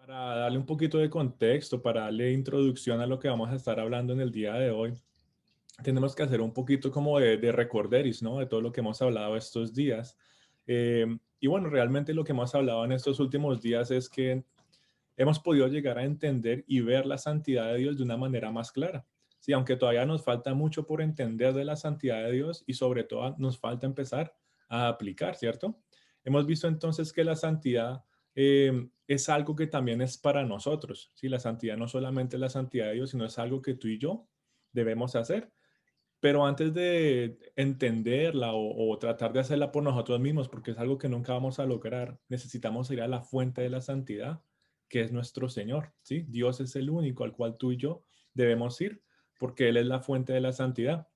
Para darle un poquito de contexto, para darle introducción a lo que vamos a estar hablando en el día de hoy, tenemos que hacer un poquito como de recorderis, ¿no? De todo lo que hemos hablado estos días. Y bueno, realmente lo que hemos hablado en estos últimos días es que hemos podido llegar a entender y ver la santidad de Dios de una manera más clara. Sí, aunque todavía nos falta mucho por entender de la santidad de Dios y sobre todo nos falta empezar a aplicar, ¿cierto? Hemos visto entonces que la santidad es algo que también es para nosotros. ¿Sí? La santidad no solamente es la santidad de Dios, sino es algo que tú y yo debemos hacer. Pero antes de entenderla o tratar de hacerla por nosotros mismos, porque es algo que nunca vamos a lograr, necesitamos ir a la fuente de la santidad, que es nuestro Señor, ¿sí? Dios es el único al cual tú y yo debemos ir, porque Él es la fuente de la santidad.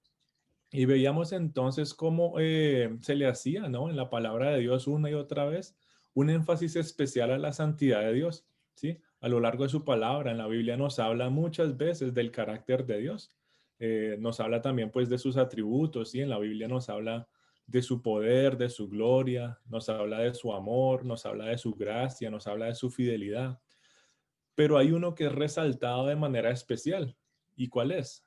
Y veíamos entonces cómo se le hacía, ¿no? En la palabra de Dios una y otra vez un énfasis especial a la santidad de Dios, ¿sí? A lo largo de su palabra, en la Biblia nos habla muchas veces del carácter de Dios. Nos habla también pues de sus atributos, ¿sí? En la Biblia nos habla de su poder, de su gloria, nos habla de su amor, nos habla de su gracia, nos habla de su fidelidad. Pero hay uno que es resaltado de manera especial. ¿Y cuál es?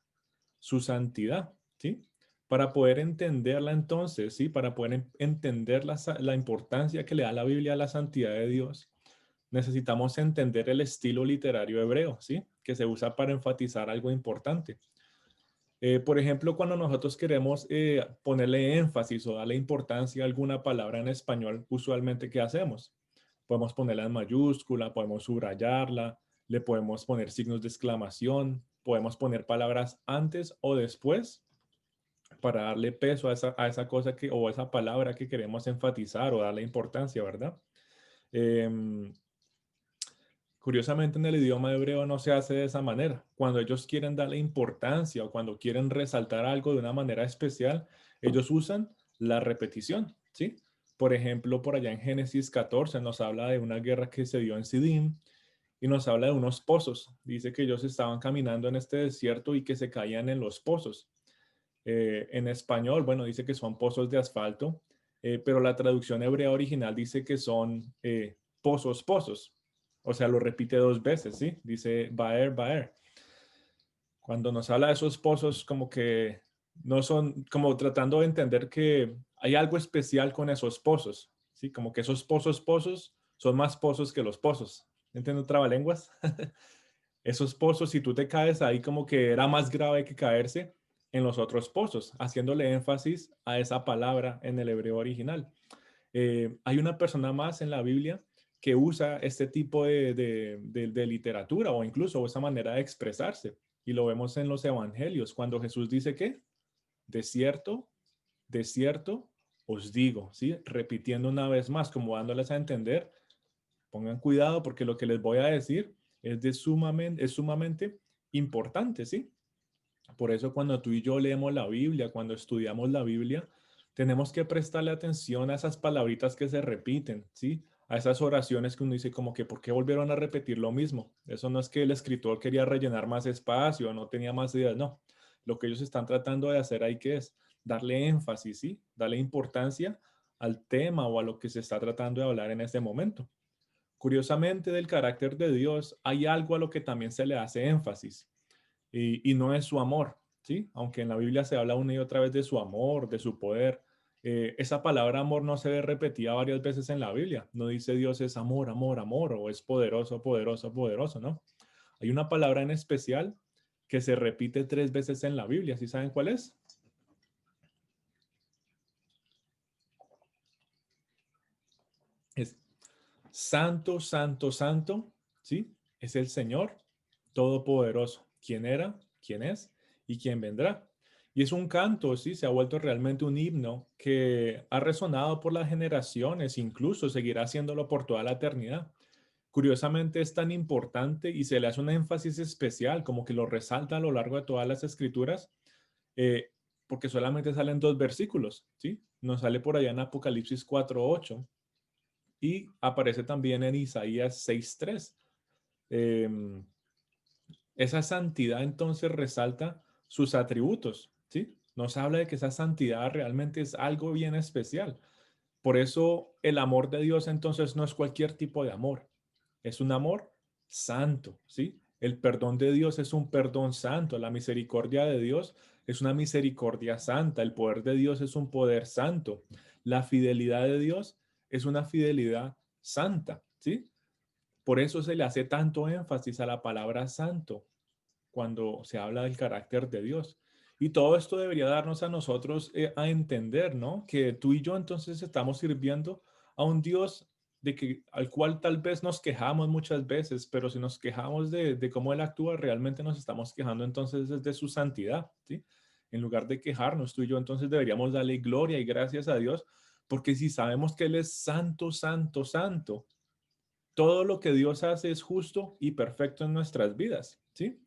Su santidad, ¿sí? Para poder entenderla entonces, ¿sí? Para poder entender la importancia que le da la Biblia a la santidad de Dios, necesitamos entender el estilo literario hebreo, ¿sí? Que se usa para enfatizar algo importante. Por ejemplo, cuando nosotros queremos ponerle énfasis o darle importancia a alguna palabra en español, usualmente, ¿qué hacemos? Podemos ponerla en mayúscula, podemos subrayarla, le podemos poner signos de exclamación, podemos poner palabras antes o después para darle peso a esa cosa que, o esa palabra que queremos enfatizar o darle importancia, ¿verdad? Em, Curiosamente, en el idioma hebreo no se hace de esa manera. Cuando ellos quieren darle importancia o cuando quieren resaltar algo de una manera especial, ellos usan la repetición, ¿sí? Por ejemplo, por allá en Génesis 14 nos habla de una guerra que se dio en Sidim y nos habla de unos pozos. Dice que ellos estaban caminando en este desierto y que se caían en los pozos. En español, bueno, dice que son pozos de asfalto, pero la traducción hebrea original dice que son pozos, pozos. O sea, lo repite dos veces, ¿sí? Dice Baer, Baer. Cuando nos habla de esos pozos, como que no son, como tratando de entender que hay algo especial con esos pozos, ¿sí? Como que esos pozos, pozos, son más pozos que los pozos. ¿Entiendes, trabalenguas? Esos pozos, si tú te caes ahí, como que era más grave que caerse en los otros pozos, haciéndole énfasis a esa palabra en el hebreo original. Hay una persona más en la Biblia que usa este tipo de literatura o incluso esa manera de expresarse. Y lo vemos en los evangelios, cuando Jesús dice que, de cierto, de cierto, os digo, ¿sí? Repitiendo una vez más, como dándoles a entender, pongan cuidado porque lo que les voy a decir es sumamente importante, ¿sí? Por eso cuando tú y yo leemos la Biblia, cuando estudiamos la Biblia, tenemos que prestarle atención a esas palabritas que se repiten, ¿sí? A esas oraciones que uno dice como que, ¿por qué volvieron a repetir lo mismo? Eso no es que el escritor quería rellenar más espacio, no tenía más ideas, no. Lo que ellos están tratando de hacer ahí que es darle énfasis, ¿sí? Darle importancia al tema o a lo que se está tratando de hablar en este momento. Curiosamente, del carácter de Dios hay algo a lo que también se le hace énfasis y no es su amor, ¿sí? Aunque en la Biblia se habla una y otra vez de su amor, de su poder, esa palabra amor no se ve repetida varias veces en la Biblia. No dice Dios es amor, amor, amor o es poderoso, poderoso, poderoso, ¿no? Hay una palabra en especial que se repite tres veces en la Biblia. ¿Sí saben cuál es? Es santo, santo, santo, ¿sí? Es el Señor Todopoderoso. ¿Quién era? ¿Quién es? ¿Y quién vendrá? Y es un canto, ¿sí? Se ha vuelto realmente un himno que ha resonado por las generaciones, incluso seguirá haciéndolo por toda la eternidad. Curiosamente es tan importante y se le hace un énfasis especial, como que lo resalta a lo largo de todas las escrituras, eh, porque solamente salen dos versículos, ¿sí? Nos sale por allá en Apocalipsis 4:8 y aparece también en Isaías 6:3. Eh, esa santidad entonces resalta sus atributos, ¿sí? Nos habla de que esa santidad realmente es algo bien especial. Por eso el amor de Dios entonces no es cualquier tipo de amor. Es un amor santo, ¿sí? El perdón de Dios es un perdón santo, la misericordia de Dios es una misericordia santa, el poder de Dios es un poder santo, la fidelidad de Dios es una fidelidad santa, ¿sí? Por eso se le hace tanto énfasis a la palabra santo cuando se habla del carácter de Dios. Y todo esto debería darnos a nosotros a entender, ¿no? Que tú y yo entonces estamos sirviendo a un Dios al cual tal vez nos quejamos muchas veces, pero si nos quejamos de cómo Él actúa, realmente nos estamos quejando entonces de su santidad, ¿sí? En lugar de quejarnos, tú y yo entonces deberíamos darle gloria y gracias a Dios, porque si sabemos que Él es santo, santo, santo, todo lo que Dios hace es justo y perfecto en nuestras vidas, ¿sí?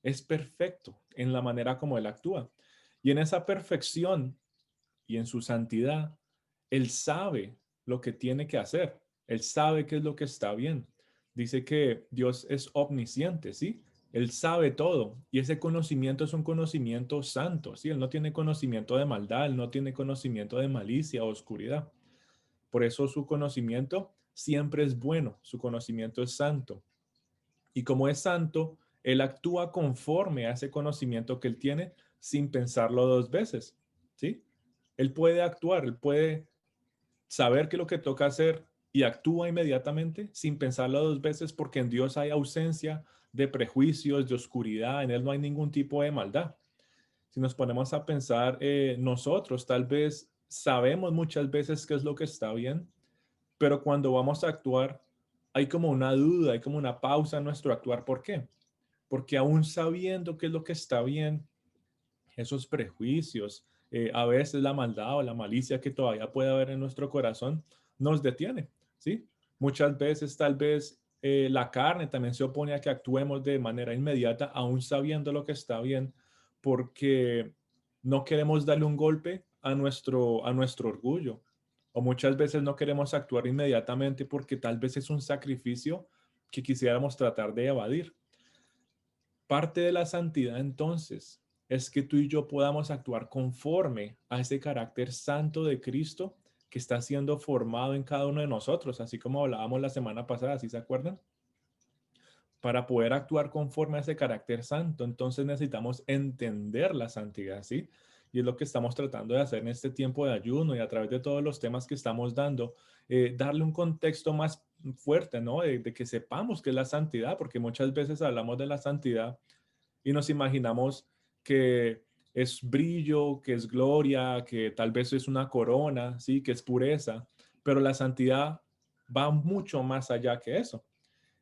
Es perfecto en la manera como Él actúa. Y en esa perfección y en su santidad, Él sabe lo que tiene que hacer. Él sabe qué es lo que está bien. Dice que Dios es omnisciente, ¿sí? Él sabe todo y ese conocimiento es un conocimiento santo, ¿sí? Él no tiene conocimiento de maldad, él no tiene conocimiento de malicia o oscuridad. Por eso su conocimiento siempre es bueno, su conocimiento es santo. Y como es santo, él actúa conforme a ese conocimiento que él tiene sin pensarlo dos veces, ¿sí? Él puede actuar, él puede saber qué es lo que toca hacer y actúa inmediatamente sin pensarlo dos veces porque en Dios hay ausencia de prejuicios, de oscuridad, en él no hay ningún tipo de maldad. Si nos ponemos a pensar, nosotros tal vez sabemos muchas veces qué es lo que está bien, pero cuando vamos a actuar, hay como una duda, hay como una pausa en nuestro actuar. ¿Por qué? Porque aún sabiendo qué es lo que está bien, esos prejuicios, a veces la maldad o la malicia que todavía puede haber en nuestro corazón, nos detiene, ¿sí? Muchas veces tal vez la carne también se opone a que actuemos de manera inmediata, aún sabiendo lo que está bien, porque no queremos darle un golpe a nuestro orgullo. O muchas veces no queremos actuar inmediatamente porque tal vez es un sacrificio que quisiéramos tratar de evadir. Parte de la santidad entonces es que tú y yo podamos actuar conforme a ese carácter santo de Cristo que está siendo formado en cada uno de nosotros, así como hablábamos la semana pasada, ¿sí se acuerdan? Para poder actuar conforme a ese carácter santo, entonces necesitamos entender la santidad, ¿sí? Y es lo que estamos tratando de hacer en este tiempo de ayuno y a través de todos los temas que estamos dando, darle un contexto más fuerte, ¿no? De que sepamos qué es la santidad, porque muchas veces hablamos de la santidad y nos imaginamos que es brillo, que es gloria, que tal vez es una corona, ¿sí? Que es pureza, pero la santidad va mucho más allá que eso.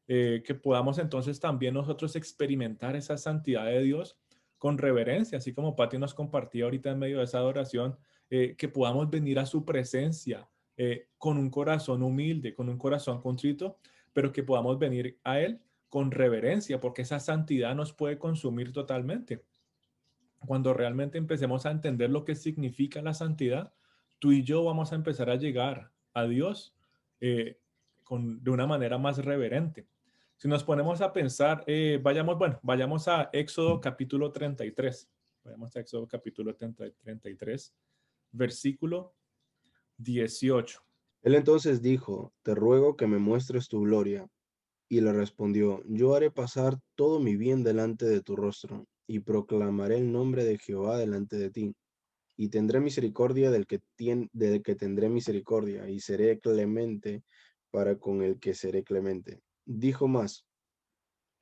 Que podamos entonces también nosotros experimentar esa santidad de Dios con reverencia, así como Pati nos compartía ahorita en medio de esa adoración, que podamos venir a su presencia con un corazón humilde, con un corazón contrito, pero que podamos venir a Él con reverencia, porque esa santidad nos puede consumir totalmente. Cuando realmente empecemos a entender lo que significa la santidad, tú y yo vamos a empezar a llegar a Dios de una manera más reverente. Si nos ponemos a pensar, vayamos a Éxodo capítulo 33. Vayamos a Éxodo capítulo 33, versículo 18. Él entonces dijo, te ruego que me muestres tu gloria. Y le respondió, yo haré pasar todo mi bien delante de tu rostro, y proclamaré el nombre de Jehová delante de ti. Y tendré misericordia del que tendré misericordia, y seré clemente para con el que seré clemente. Dijo más,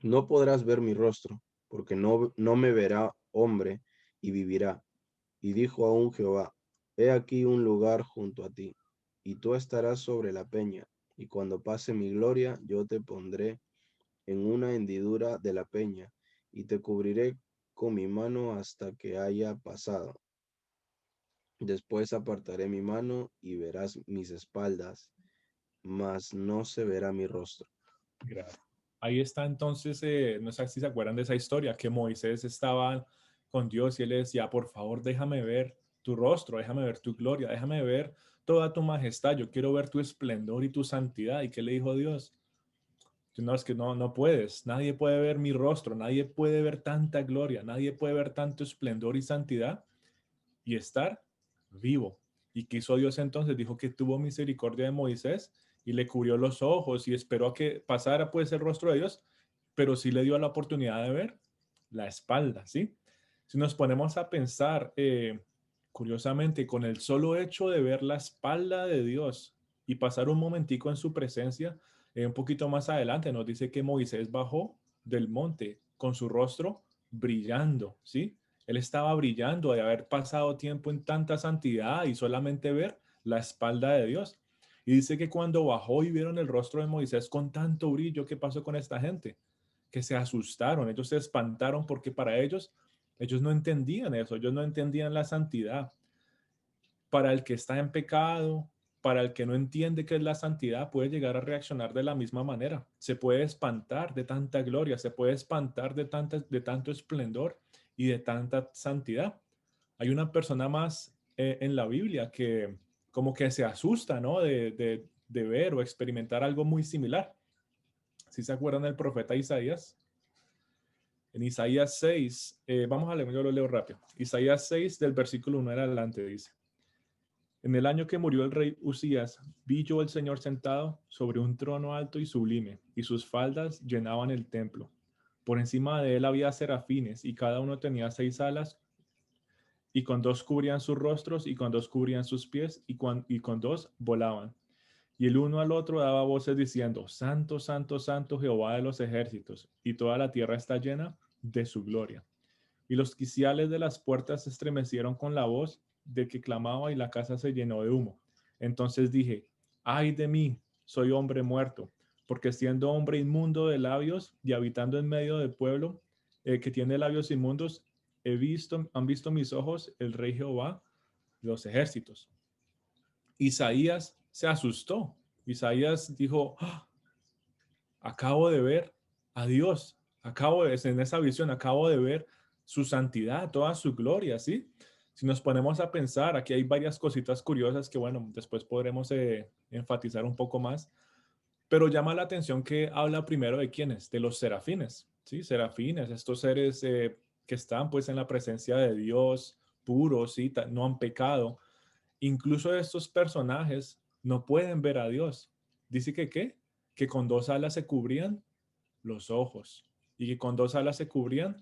no podrás ver mi rostro, porque no me verá hombre y vivirá. Y dijo aún Jehová, he aquí un lugar junto a ti, y tú estarás sobre la peña, y cuando pase mi gloria, yo te pondré en una hendidura de la peña, y te cubriré con mi mano hasta que haya pasado. Después apartaré mi mano y verás mis espaldas, mas no se verá mi rostro. Gracias. Ahí está entonces, no sé si se acuerdan de esa historia, que Moisés estaba con Dios y él le decía, por favor, déjame ver tu rostro, déjame ver tu gloria, déjame ver toda tu majestad, yo quiero ver tu esplendor y tu santidad. ¿Y qué le dijo Dios? No, es que no puedes, nadie puede ver mi rostro, nadie puede ver tanta gloria, nadie puede ver tanto esplendor y santidad y estar vivo. ¿Y qué hizo Dios entonces? Dijo que tuvo misericordia de Moisés y le cubrió los ojos y esperó a que pasara pues el rostro de Dios pero sí le dio la oportunidad de ver la espalda, ¿sí? Si nos ponemos a pensar, curiosamente, con el solo hecho de ver la espalda de Dios y pasar un momentico en su presencia, un poquito más adelante nos dice que Moisés bajó del monte con su rostro brillando, ¿sí? Él estaba brillando de haber pasado tiempo en tanta santidad y solamente ver la espalda de Dios. Y dice que cuando bajó y vieron el rostro de Moisés con tanto brillo, ¿qué pasó con esta gente? Que se asustaron, ellos se espantaron porque para ellos no entendían eso, ellos no entendían la santidad. Para el que está en pecado, para el que no entiende qué es la santidad, puede llegar a reaccionar de la misma manera. Se puede espantar de tanta gloria, se puede espantar de tanto esplendor y de tanta santidad. Hay una persona más en la Biblia que como que se asusta, ¿no? De ver o experimentar algo muy similar. Si se acuerdan del profeta Isaías, en Isaías 6, vamos a leer, yo lo leo rápido. Isaías 6 del versículo 1 en adelante dice: En el año que murió el rey Usías, vi yo al Señor sentado sobre un trono alto y sublime, y sus faldas llenaban el templo. Por encima de él había serafines, y cada uno tenía 6 alas, y con dos cubrían sus rostros, y con dos cubrían sus pies, y con dos volaban. Y el uno al otro daba voces diciendo: Santo, santo, santo Jehová de los ejércitos, y toda la tierra está llena de su gloria. Y los quiciales de las puertas se estremecieron con la voz de que clamaba, y la casa se llenó de humo. Entonces dije: ay de mí, soy hombre muerto, porque siendo hombre inmundo de labios y habitando en medio del pueblo que tiene labios inmundos, han visto mis ojos el rey Jehová de los ejércitos. Isaías se asustó. Isaías dijo: "Ah, acabo de ver a Dios, en esa visión, acabo de ver su santidad, toda su gloria, ¿sí? Si nos ponemos a pensar, aquí hay varias cositas curiosas que, bueno, después podremos enfatizar un poco más, pero llama la atención que habla primero de quiénes, de los serafines, ¿sí? Serafines, estos seres que están pues en la presencia de Dios, puros, ¿sí? No han pecado. Incluso estos personajes no pueden ver a Dios. Dice que ¿qué? Que con 2 alas se cubrían los ojos y que con 2 alas se cubrían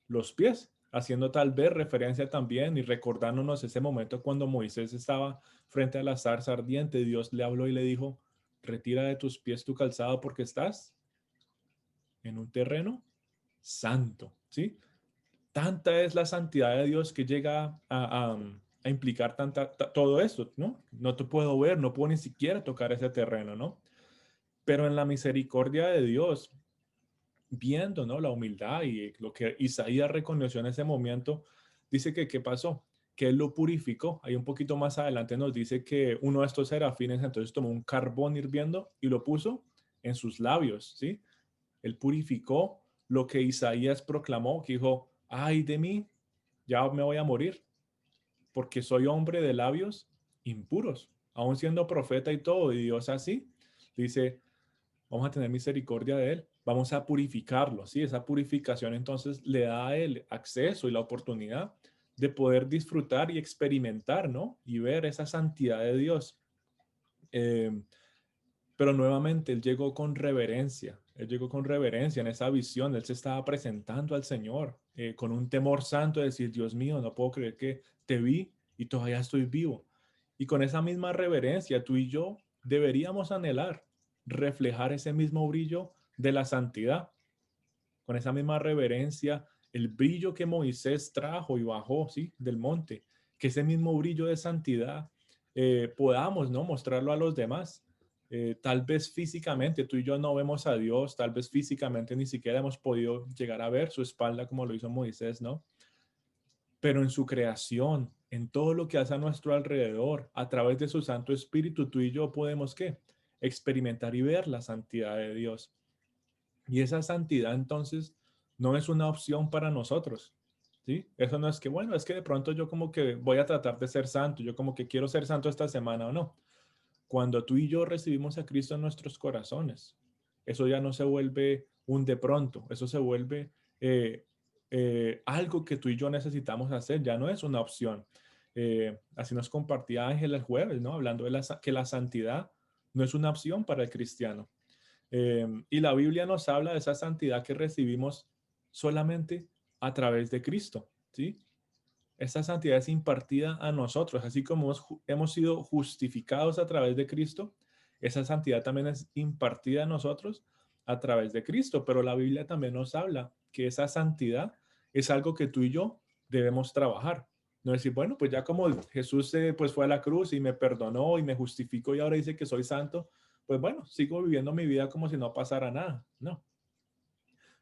los pies, haciendo tal vez referencia también y recordándonos ese momento cuando Moisés estaba frente a la zarza ardiente. Dios le habló y le dijo: retira de tus pies tu calzado porque estás en un terreno santo, ¿sí? Tanta es la santidad de Dios que llega a implicar todo esto, ¿no? No te puedo ver, no puedo ni siquiera tocar ese terreno, ¿no? Pero en la misericordia de Dios, viendo, ¿no? La humildad y lo que Isaías reconoció en ese momento, dice que ¿qué pasó? Que él lo purificó. Ahí un poquito más adelante nos dice que uno de estos serafines entonces tomó un carbón hirviendo y lo puso en sus labios, ¿sí? Él purificó lo que Isaías proclamó, que dijo: ay de mí, ya me voy a morir, porque soy hombre de labios impuros, aún siendo profeta y todo, y Dios así dice: vamos a tener misericordia de él, vamos a purificarlo, ¿sí? Esa purificación entonces le da a él acceso y la oportunidad de poder disfrutar y experimentar, ¿no? Y ver esa santidad de Dios. Eh, pero nuevamente él llegó con reverencia en esa visión, él se estaba presentando al Señor con un temor santo de decir: Dios mío, no puedo creer que te vi y todavía estoy vivo. Y con esa misma reverencia, tú y yo deberíamos anhelar reflejar ese mismo brillo de la santidad, con esa misma reverencia, el brillo que Moisés trajo y bajó, ¿sí? Del monte, que ese mismo brillo de santidad podamos, ¿no? Mostrarlo a los demás. Tal vez físicamente tú y yo no vemos a Dios, tal vez físicamente ni siquiera hemos podido llegar a ver su espalda como lo hizo Moisés, ¿no? Pero en su creación, en todo lo que hace a nuestro alrededor, a través de su Santo Espíritu, tú y yo podemos, ¿qué? Experimentar y ver la santidad de Dios. Y esa santidad entonces no es una opción para nosotros, ¿sí? Eso no es que, bueno, es que de pronto yo como que voy a tratar de ser santo, yo como que quiero ser santo esta semana o no. Cuando tú y yo recibimos a Cristo en nuestros corazones, eso ya no se vuelve un de pronto, eso se vuelve algo que tú y yo necesitamos hacer, ya no es una opción. Así nos compartía Ángel el jueves, ¿no? Hablando de que la santidad no es una opción para el cristiano. Y la Biblia nos habla de esa santidad que recibimos solamente a través de Cristo, ¿sí? Esta santidad es impartida a nosotros, así como hemos sido justificados a través de Cristo, esa santidad también es impartida a nosotros a través de Cristo, pero la Biblia también nos habla que esa santidad es algo que tú y yo debemos trabajar. No decir, bueno, pues ya como Jesús pues fue a la cruz y me perdonó y me justificó y ahora dice que soy santo, pues bueno, sigo viviendo mi vida como si no pasara nada. No.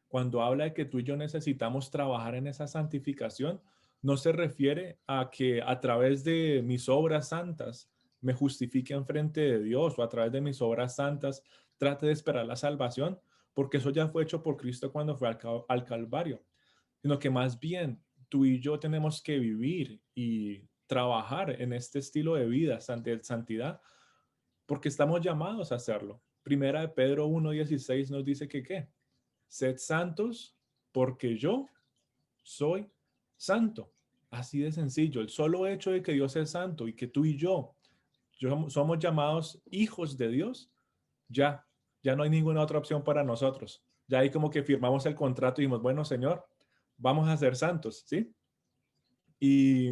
Cuando habla de que tú y yo necesitamos trabajar en esa santificación, no se refiere a que a través de mis obras santas me justifique en frente de Dios o a través de mis obras santas trate de esperar la salvación, porque eso ya fue hecho por Cristo cuando fue al Calvario, sino que más bien tú y yo tenemos que vivir y trabajar en este estilo de vida, de santidad, porque estamos llamados a hacerlo. Primera de Pedro 1:16 nos dice que ¿qué? Sed santos porque yo soy santo. Así de sencillo. El solo hecho de que Dios es santo y que tú y yo somos llamados hijos de Dios, ya, ya no hay ninguna otra opción para nosotros. Ya ahí como que firmamos el contrato y dijimos, bueno, Señor, vamos a ser santos, ¿sí? Y,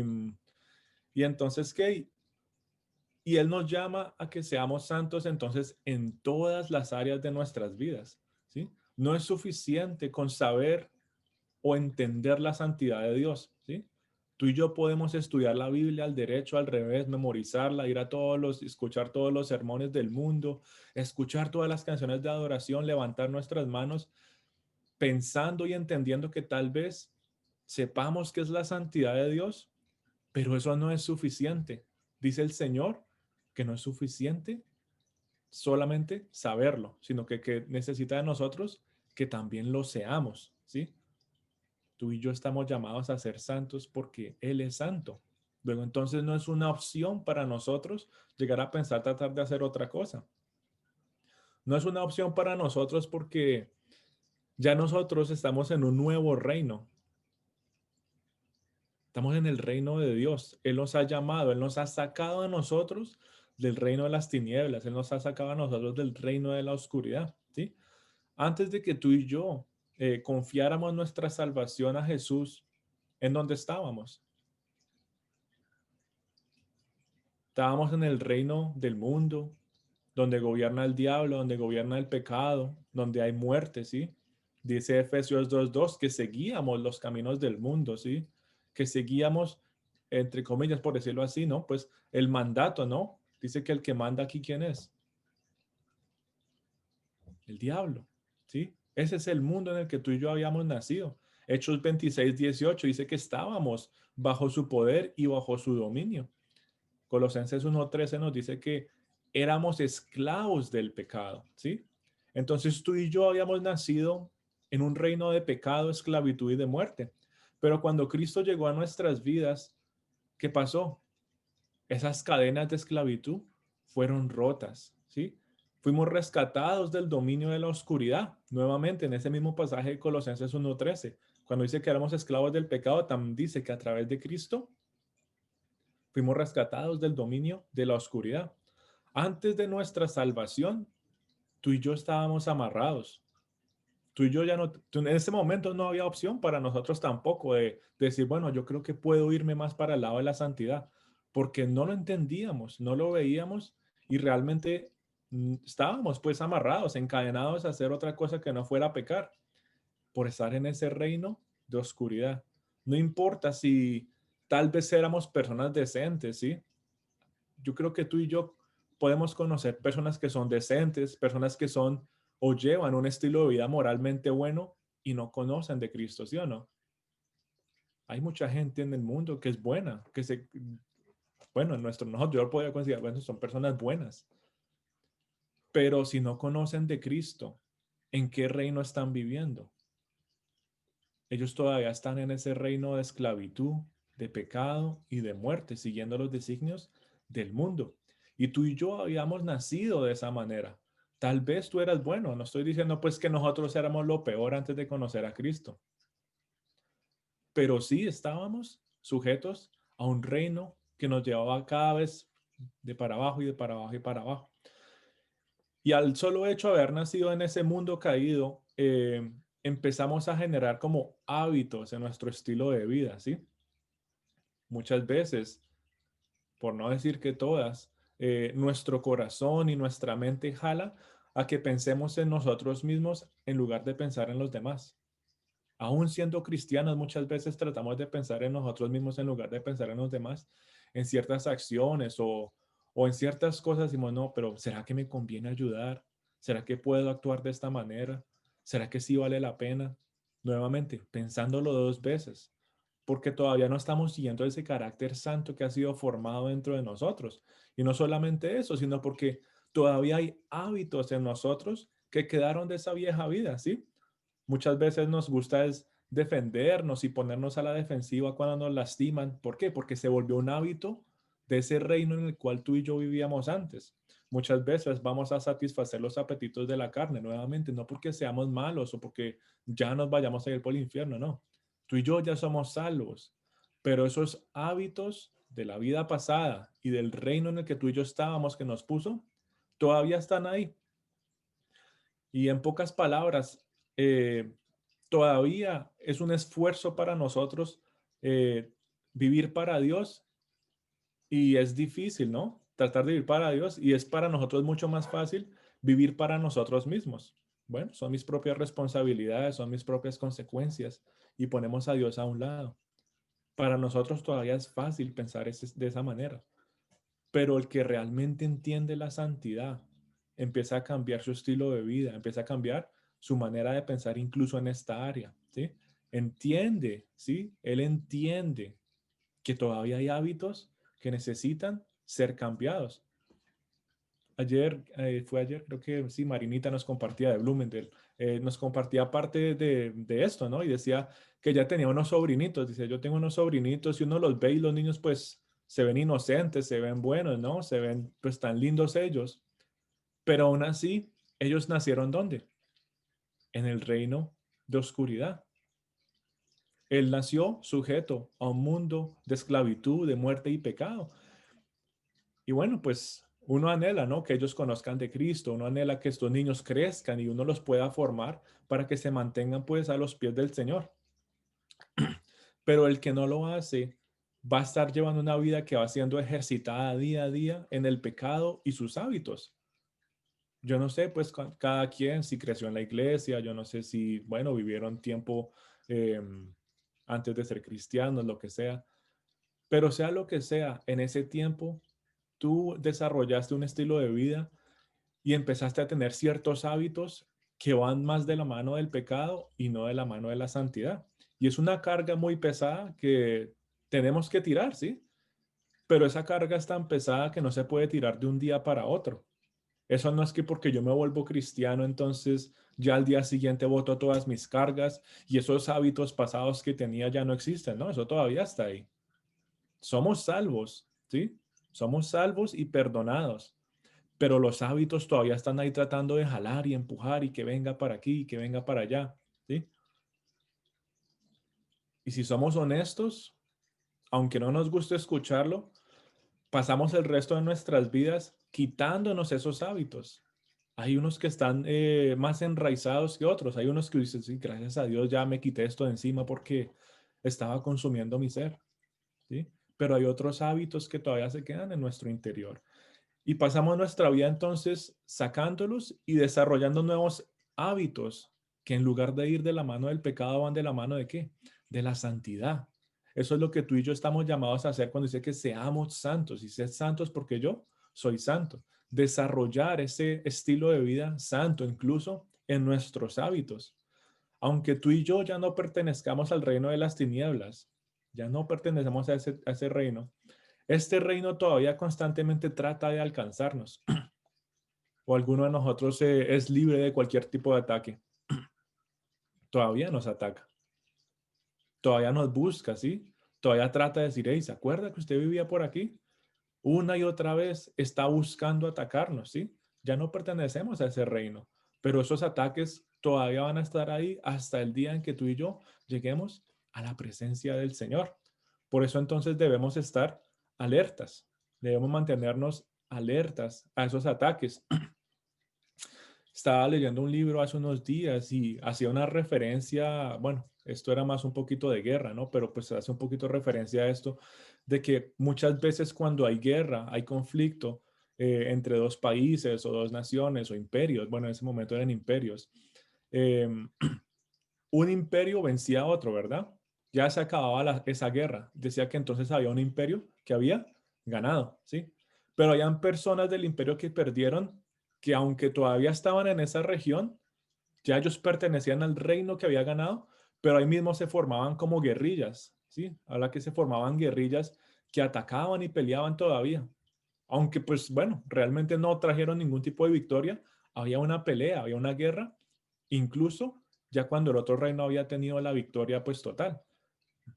y entonces, ¿qué? Y Él nos llama a que seamos santos entonces en todas las áreas de nuestras vidas, ¿sí? No es suficiente con saber o entender la santidad de Dios, ¿sí? Tú y yo podemos estudiar la Biblia al derecho, al revés, memorizarla, ir a escuchar todos los sermones del mundo, escuchar todas las canciones de adoración, levantar nuestras manos, pensando y entendiendo que tal vez sepamos qué es la santidad de Dios, pero eso no es suficiente. Dice el Señor que no es suficiente solamente saberlo, sino que necesita de nosotros que también lo seamos, ¿sí? Tú y yo estamos llamados a ser santos porque Él es santo. Luego entonces no es una opción para nosotros llegar a pensar tratar de hacer otra cosa. No es una opción para nosotros porque ya nosotros estamos en un nuevo reino. Estamos en el reino de Dios. Él nos ha llamado, Él nos ha sacado a nosotros del reino de las tinieblas. Él nos ha sacado a nosotros del reino de la oscuridad. ¿Sí? Antes de que tú y yo confiáramos nuestra salvación a Jesús, ¿en dónde estábamos? Estábamos en el reino del mundo, donde gobierna el diablo, donde gobierna el pecado, donde hay muerte, ¿sí? Dice Efesios 2:2 que seguíamos los caminos del mundo, ¿sí? Que seguíamos, entre comillas, por decirlo así, ¿no? Pues el mandato, ¿no? Dice que el que manda aquí, ¿quién es? El diablo, ¿sí? Ese es el mundo en el que tú y yo habíamos nacido. Hechos 26:18 dice que estábamos bajo su poder y bajo su dominio. Colosenses 1:13 nos dice que éramos esclavos del pecado, ¿sí? Entonces tú y yo habíamos nacido en un reino de pecado, esclavitud y de muerte. Pero cuando Cristo llegó a nuestras vidas, ¿qué pasó? Esas cadenas de esclavitud fueron rotas, ¿sí? Fuimos rescatados del dominio de la oscuridad. Nuevamente, en ese mismo pasaje de Colosenses 1:13, cuando dice que éramos esclavos del pecado, también dice que a través de Cristo fuimos rescatados del dominio de la oscuridad. Antes de nuestra salvación, tú y yo estábamos amarrados. Tú y yo ya no, en ese momento no había opción para nosotros tampoco de decir, bueno, yo creo que puedo irme más para el lado de la santidad, porque no lo entendíamos, no lo veíamos y realmente estábamos pues amarrados, encadenados a hacer otra cosa que no fuera pecar, por estar en ese reino de oscuridad. No importa si tal vez éramos personas decentes, ¿sí? Yo creo que tú y yo podemos conocer personas que son decentes, personas que son o llevan un estilo de vida moralmente bueno y no conocen de Cristo, ¿sí o no? Hay mucha gente en el mundo que es buena, bueno, nosotros yo lo podría considerar, bueno, son personas buenas, pero si no conocen de Cristo, ¿en qué reino están viviendo? Ellos todavía están en ese reino de esclavitud, de pecado y de muerte, siguiendo los designios del mundo. Y tú y yo habíamos nacido de esa manera. Tal vez tú eras bueno, no estoy diciendo pues que nosotros éramos lo peor antes de conocer a Cristo, pero sí estábamos sujetos a un reino que nos llevaba cada vez de para abajo y de para abajo y para abajo. Y al solo hecho de haber nacido en ese mundo caído, empezamos a generar como hábitos en nuestro estilo de vida, ¿sí? Muchas veces, por no decir que todas, nuestro corazón y nuestra mente jala a que pensemos en nosotros mismos en lugar de pensar en los demás. Aún siendo cristianos, muchas veces tratamos de pensar en nosotros mismos en lugar de pensar en los demás, en ciertas acciones o en ciertas cosas. Decimos, no, pero ¿será que me conviene ayudar? ¿Será que puedo actuar de esta manera? ¿Será que sí vale la pena? Nuevamente, pensándolo dos veces, porque todavía no estamos siguiendo ese carácter santo que ha sido formado dentro de nosotros. Y no solamente eso, sino porque todavía hay hábitos en nosotros que quedaron de esa vieja vida, ¿sí? Muchas veces nos gusta es defendernos y ponernos a la defensiva cuando nos lastiman. ¿Por qué? Porque se volvió un hábito de ese reino en el cual tú y yo vivíamos antes. Muchas veces vamos a satisfacer los apetitos de la carne nuevamente, no porque seamos malos o porque ya nos vayamos a ir por el infierno, no. Tú y yo ya somos salvos, pero esos hábitos de la vida pasada y del reino en el que tú y yo estábamos que nos puso, todavía están ahí. Y en pocas palabras, eh, todavía es un esfuerzo para nosotros eh, vivir para Dios y es difícil, ¿no? Tratar de vivir para Dios y es para nosotros mucho más fácil vivir para nosotros mismos. Bueno, son mis propias responsabilidades, son mis propias consecuencias y ponemos a Dios a un lado. Para nosotros todavía es fácil pensar de esa manera, pero el que realmente entiende la santidad empieza a cambiar su estilo de vida, empieza a cambiar su manera de pensar incluso en esta área, ¿sí? Entiende, ¿sí? Él entiende que todavía hay hábitos que necesitan ser cambiados. Ayer, fue ayer, creo que sí, Marinita nos compartía de Blumenthal, nos compartía parte de esto, ¿no? Y decía que ya tenía unos sobrinitos, dice, yo tengo unos sobrinitos y uno los ve y los niños pues se ven inocentes, se ven buenos, ¿no? Se ven pues tan lindos ellos, pero aún así, ellos nacieron ¿dónde? En el reino de oscuridad. Él nació sujeto a un mundo de esclavitud, de muerte y pecado. Y bueno, pues uno anhela, ¿no? Que ellos conozcan de Cristo, uno anhela que estos niños crezcan y uno los pueda formar para que se mantengan pues a los pies del Señor. Pero el que no lo hace va a estar llevando una vida que va siendo ejercitada día a día en el pecado y sus hábitos. Yo no sé, pues cada quien, si creció en la iglesia, yo no sé si, bueno, vivieron tiempo eh, antes de ser cristianos, lo que sea, pero sea lo que sea, en ese tiempo tú desarrollaste un estilo de vida y empezaste a tener ciertos hábitos que van más de la mano del pecado y no de la mano de la santidad. Y es una carga muy pesada que tenemos que tirar, ¿sí? Pero esa carga es tan pesada que no se puede tirar de un día para otro. Eso no es que porque yo me vuelvo cristiano, entonces ya al día siguiente boto todas mis cargas y esos hábitos pasados que tenía ya no existen, ¿no? Eso todavía está ahí. Somos salvos, ¿sí? Somos salvos y perdonados, pero los hábitos todavía están ahí tratando de jalar y empujar y que venga para aquí y que venga para allá, ¿sí? Y si somos honestos, aunque no nos guste escucharlo, pasamos el resto de nuestras vidas quitándonos esos hábitos. Hay unos que están más enraizados que otros. Hay unos que dicen, sí, gracias a Dios ya me quité esto de encima porque estaba consumiendo mi ser, ¿sí? Pero hay otros hábitos que todavía se quedan en nuestro interior. Y pasamos nuestra vida entonces sacándolos y desarrollando nuevos hábitos que en lugar de ir de la mano del pecado van de la mano de qué? De la santidad. Eso es lo que tú y yo estamos llamados a hacer cuando dice que seamos santos. Y ser santos porque yo soy santo. Desarrollar ese estilo de vida santo incluso en nuestros hábitos. Aunque tú y yo ya no pertenezcamos al reino de las tinieblas, ya no pertenecemos a ese reino, este reino todavía constantemente trata de alcanzarnos o alguno de nosotros es libre de cualquier tipo de ataque. Todavía nos ataca, todavía nos busca, ¿sí? Todavía trata de decir, hey, ¿se acuerda que usted vivía por aquí? Una y otra vez está buscando atacarnos, ¿sí? Ya no pertenecemos a ese reino, pero esos ataques todavía van a estar ahí hasta el día en que tú y yo lleguemos a la presencia del Señor. Por eso entonces debemos estar alertas, debemos mantenernos alertas a esos ataques. Estaba leyendo un libro hace unos días y hacía una referencia, bueno, esto era más un poquito de guerra, ¿no? Pero pues hace un poquito referencia a esto, de que muchas veces cuando hay guerra, hay conflicto entre dos países o dos naciones o imperios, bueno, en ese momento eran imperios, eh, un imperio vencía a otro, ¿verdad? Ya se acababa esa guerra. Decía que entonces había un imperio que había ganado, ¿sí? Pero habían personas del imperio que perdieron, que aunque todavía estaban en esa región, ya ellos pertenecían al reino que había ganado, pero ahí mismo se formaban como guerrillas, ¿sí? Habla que se formaban guerrillas que atacaban y peleaban todavía. Aunque pues bueno, realmente no trajeron ningún tipo de victoria, había una pelea, había una guerra, incluso ya cuando el otro reino había tenido la victoria pues total.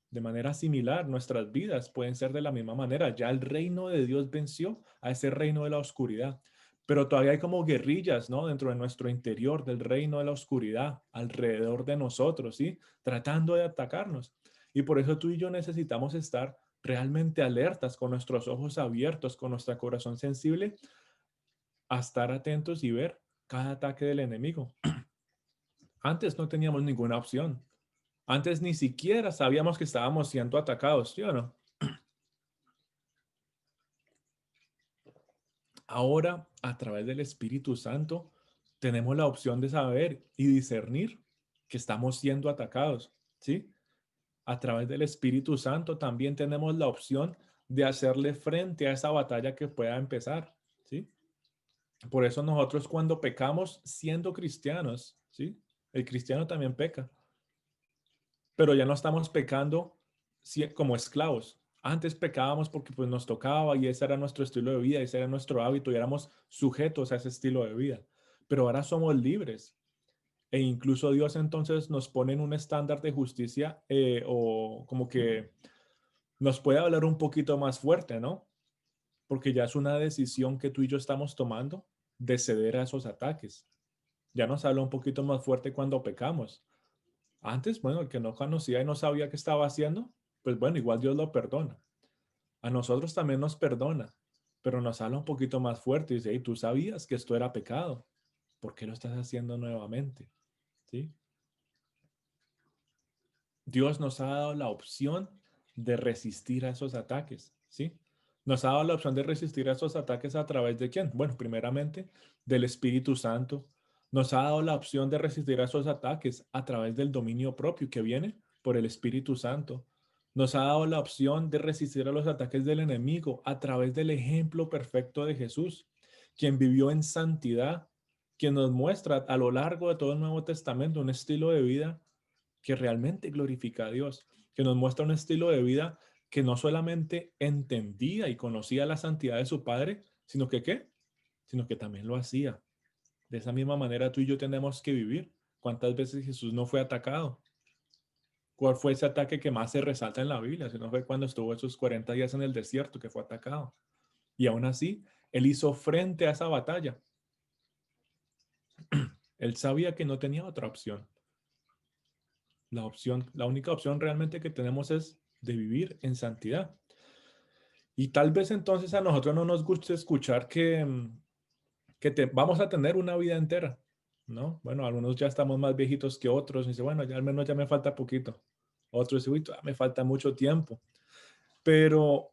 De manera similar, nuestras vidas pueden ser de la misma manera. Ya el reino de Dios venció a ese reino de la oscuridad, pero todavía hay como guerrillas, ¿no? Dentro de nuestro interior del reino de la oscuridad, alrededor de nosotros, ¿sí? Tratando de atacarnos. Y por eso tú y yo necesitamos estar realmente alertas, con nuestros ojos abiertos, con nuestro corazón sensible, a estar atentos y ver cada ataque del enemigo. Antes no teníamos ninguna opción. Antes ni siquiera sabíamos que estábamos siendo atacados, ¿sí o no? Ahora, a través del Espíritu Santo, tenemos la opción de saber y discernir que estamos siendo atacados, ¿sí? A través del Espíritu Santo también tenemos la opción de hacerle frente a esa batalla que pueda empezar, ¿sí? Por eso nosotros cuando pecamos siendo cristianos, ¿sí? El cristiano también peca, pero ya no estamos pecando como esclavos. Antes pecábamos porque pues nos tocaba y ese era nuestro estilo de vida, ese era nuestro hábito y éramos sujetos a ese estilo de vida. Pero ahora somos libres e incluso Dios entonces nos pone en un estándar de justicia o como que nos puede hablar un poquito más fuerte, ¿no? Porque ya es una decisión que tú y yo estamos tomando de ceder a esos ataques. Ya nos habla un poquito más fuerte cuando pecamos. Antes, bueno, el que no conocía y no sabía qué estaba haciendo, pues bueno, igual Dios lo perdona. A nosotros también nos perdona, pero nos habla un poquito más fuerte y dice, hey, tú sabías que esto era pecado, ¿por qué lo estás haciendo nuevamente? ¿Sí? Dios nos ha dado la opción de resistir a esos ataques, ¿sí? Nos ha dado la opción de resistir a esos ataques a través de quién? Bueno, primeramente del Espíritu Santo. Nos ha dado la opción de resistir a esos ataques a través del dominio propio que viene por el Espíritu Santo. Nos ha dado la opción de resistir a los ataques del enemigo a través del ejemplo perfecto de Jesús, quien vivió en santidad, quien nos muestra a lo largo de todo el Nuevo Testamento un estilo de vida que realmente glorifica a Dios, que nos muestra un estilo de vida que no solamente entendía y conocía la santidad de su Padre, sino que ¿qué? Sino que también lo hacía. De esa misma manera tú y yo tenemos que vivir. ¿Cuántas veces Jesús no fue atacado? ¿Cuál fue ese ataque que más se resalta en la Biblia? Si no fue cuando estuvo esos 40 días en el desierto que fue atacado. Y aún así, él hizo frente a esa batalla. Él sabía que no tenía otra opción. La única opción realmente que tenemos es de vivir en santidad. Y tal vez entonces a nosotros no nos guste escuchar que vamos a tener una vida entera, ¿no? Bueno, algunos ya estamos más viejitos que otros y dicen, bueno, ya al menos ya me falta poquito. Otros dicen, uy, todavía me falta mucho tiempo. Pero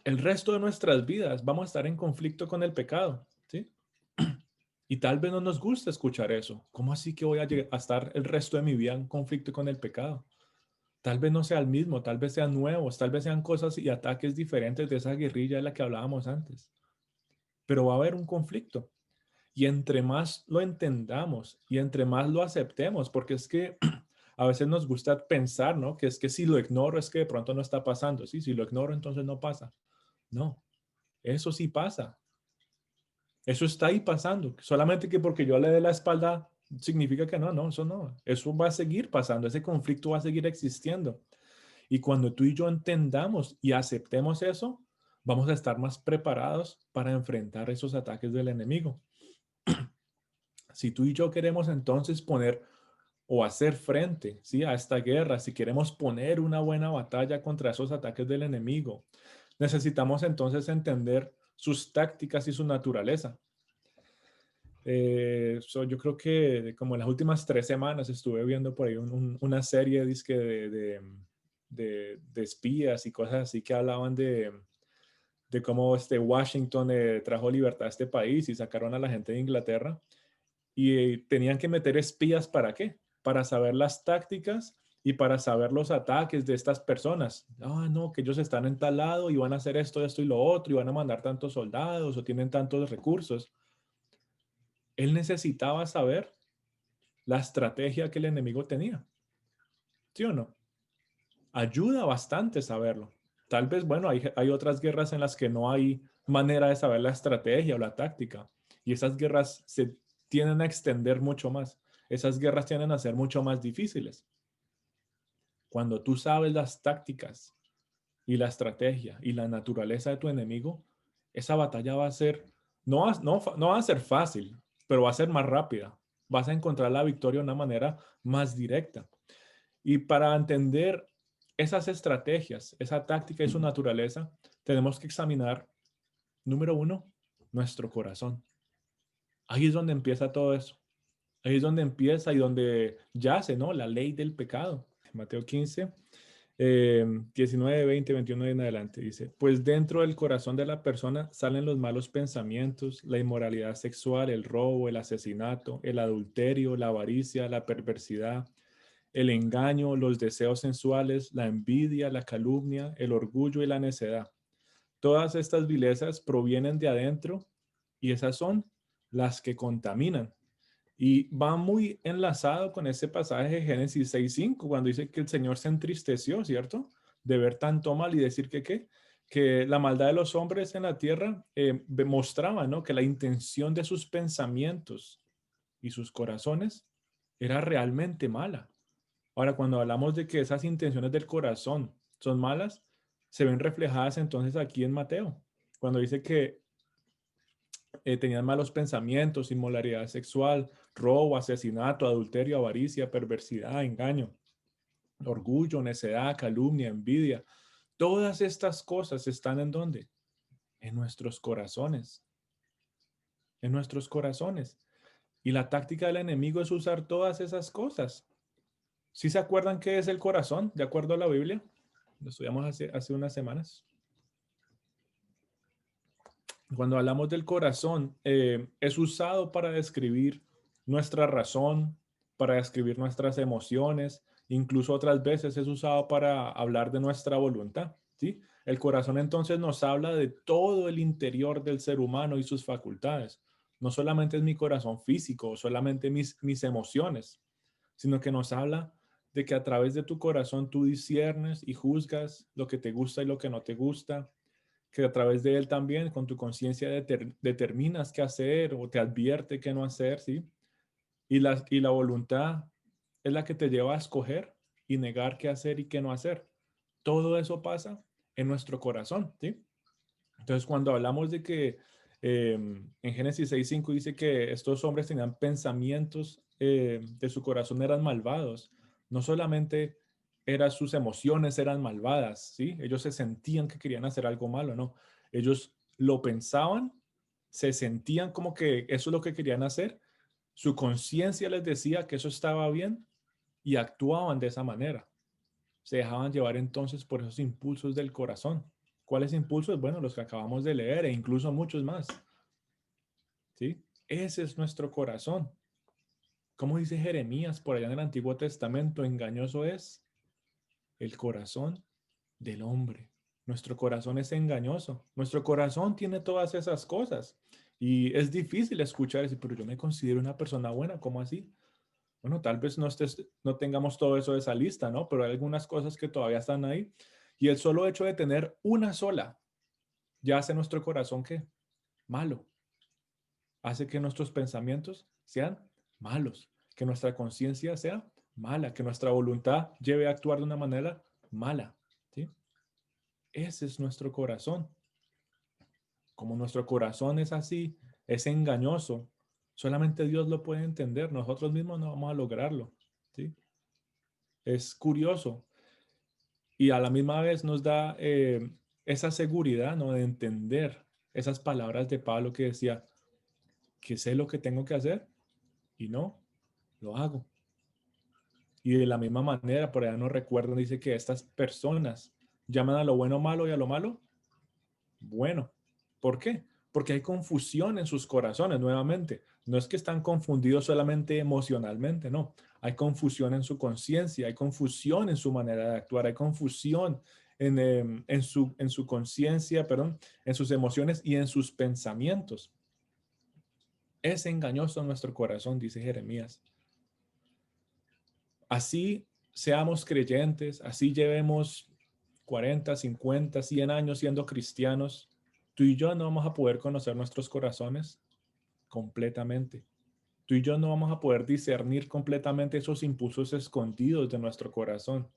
el resto de nuestras vidas vamos a estar en conflicto con el pecado, ¿sí? Y tal vez no nos gusta escuchar eso. ¿Cómo así que voy a estar el resto de mi vida en conflicto con el pecado? Tal vez no sea el mismo, tal vez sean nuevos, tal vez sean cosas y ataques diferentes de esa guerrilla de la que hablábamos antes. Pero va a haber un conflicto. Y entre más lo entendamos y entre más lo aceptemos, porque es que a veces nos gusta pensar, ¿no? Que es que si lo ignoro es que de pronto no está pasando. Sí, si lo ignoro entonces no pasa. No, eso sí pasa. Eso está ahí pasando. Solamente que porque yo le dé la espalda significa que no, no, eso no. Eso va a seguir pasando. Ese conflicto va a seguir existiendo. Y cuando tú y yo entendamos y aceptemos eso, vamos a estar más preparados para enfrentar esos ataques del enemigo. Si tú y yo queremos entonces poner o hacer frente, ¿sí? A esta guerra, si queremos poner una buena batalla contra esos ataques del enemigo, necesitamos entonces entender sus tácticas y su naturaleza. Yo creo que como en las últimas 3 semanas estuve viendo por ahí una serie dizque de espías y cosas así que hablaban de cómo Washington trajo libertad a este país y sacaron a la gente de Inglaterra y tenían que meter espías ¿para qué? Para saber las tácticas y para saber los ataques de estas personas. Ah, no, que ellos están en tal lado y van a hacer esto, esto y lo otro y van a mandar tantos soldados o tienen tantos recursos. Él necesitaba saber la estrategia que el enemigo tenía. ¿Sí o no? Ayuda bastante saberlo. Tal vez, bueno, hay otras guerras en las que no hay manera de saber la estrategia o la táctica. Y esas guerras se tienden a extender mucho más. Esas guerras tienden a ser mucho más difíciles. Cuando tú sabes las tácticas y la estrategia y la naturaleza de tu enemigo, esa batalla va a ser, no va a ser fácil, pero va a ser más rápida. Vas a encontrar la victoria de una manera más directa. Y para entender esas estrategias, esa táctica y su naturaleza, tenemos que examinar, número uno, nuestro corazón. Ahí es donde empieza todo eso. Ahí es donde empieza y donde yace, ¿no? La ley del pecado. Mateo 15, 19, 20, 21 y en adelante dice, pues dentro del corazón de la persona salen los malos pensamientos, la inmoralidad sexual, el robo, el asesinato, el adulterio, la avaricia, la perversidad, el engaño, los deseos sensuales, la envidia, la calumnia, el orgullo y la necedad. Todas estas vilezas provienen de adentro y esas son las que contaminan. Y va muy enlazado con ese pasaje de Génesis 6:5, cuando dice que el Señor se entristeció, ¿cierto? De ver tanto mal y decir que qué, que la maldad de los hombres en la tierra mostraba, ¿no? Que la intención de sus pensamientos y sus corazones era realmente mala. Ahora, cuando hablamos de que esas intenciones del corazón son malas, se ven reflejadas entonces aquí en Mateo, cuando dice que tenían malos pensamientos, inmoralidad sexual, robo, asesinato, adulterio, avaricia, perversidad, engaño, orgullo, necedad, calumnia, envidia. Todas estas cosas están en ¿dónde? En nuestros corazones, en nuestros corazones. Y la táctica del enemigo es usar todas esas cosas. ¿Sí se acuerdan qué es el corazón, de acuerdo a la Biblia? Lo estudiamos hace unas semanas. Cuando hablamos del corazón, es usado para describir nuestra razón, para describir nuestras emociones, incluso otras veces es usado para hablar de nuestra voluntad, ¿sí? El corazón entonces nos habla de todo el interior del ser humano y sus facultades. No solamente es mi corazón físico, solamente mis emociones, sino que nos habla de que a través de tu corazón tú disiernes y juzgas lo que te gusta y lo que no te gusta, que a través de él también, con tu conciencia, determinas qué hacer o te advierte qué no hacer, ¿sí? Y la voluntad es la que te lleva a escoger y negar qué hacer y qué no hacer. Todo eso pasa en nuestro corazón, ¿sí? Entonces, cuando hablamos de que en Génesis 6:5 dice que estos hombres tenían pensamientos de su corazón eran malvados, no solamente eran sus emociones eran malvadas, ¿sí? Ellos se sentían que querían hacer algo malo, ¿no? Ellos lo pensaban, se sentían como que eso es lo que querían hacer, su conciencia les decía que eso estaba bien y actuaban de esa manera. Se dejaban llevar entonces por esos impulsos del corazón. ¿Cuáles impulsos? Bueno, los que acabamos de leer e incluso muchos más. ¿Sí? Ese es nuestro corazón. Como dice Jeremías por allá en el Antiguo Testamento, engañoso es el corazón del hombre. Nuestro corazón es engañoso. Nuestro corazón tiene todas esas cosas. Y es difícil escuchar eso, pero yo me considero una persona buena, ¿cómo así? Bueno, tal vez no tengamos todo eso de esa lista, ¿no? Pero hay algunas cosas que todavía están ahí. Y el solo hecho de tener una sola ya hace nuestro corazón que malo. Hace que nuestros pensamientos sean malos, que nuestra conciencia sea mala, que nuestra voluntad lleve a actuar de una manera mala. ¿Sí? Ese es nuestro corazón. Como nuestro corazón es así, es engañoso, solamente Dios lo puede entender. Nosotros mismos no vamos a lograrlo. ¿Sí? Es curioso y a la misma vez nos da esa seguridad, ¿no? De entender esas palabras de Pablo que decía, que sé lo que tengo que hacer y no, lo hago. Y de la misma manera, por allá no recuerdo, dice que estas personas llaman a lo bueno malo y a lo malo bueno. ¿Por qué? Porque hay confusión en sus corazones, nuevamente. No es que están confundidos solamente emocionalmente, no. Hay confusión en su conciencia, hay confusión en su manera de actuar, hay confusión en su conciencia, perdón, en sus emociones y en sus pensamientos. Es engañoso nuestro corazón, dice Jeremías. Así seamos creyentes, así llevemos 40, 50, 100 años siendo cristianos, tú y yo no vamos a poder conocer nuestros corazones completamente. Tú y yo no vamos a poder discernir completamente esos impulsos escondidos de nuestro corazón,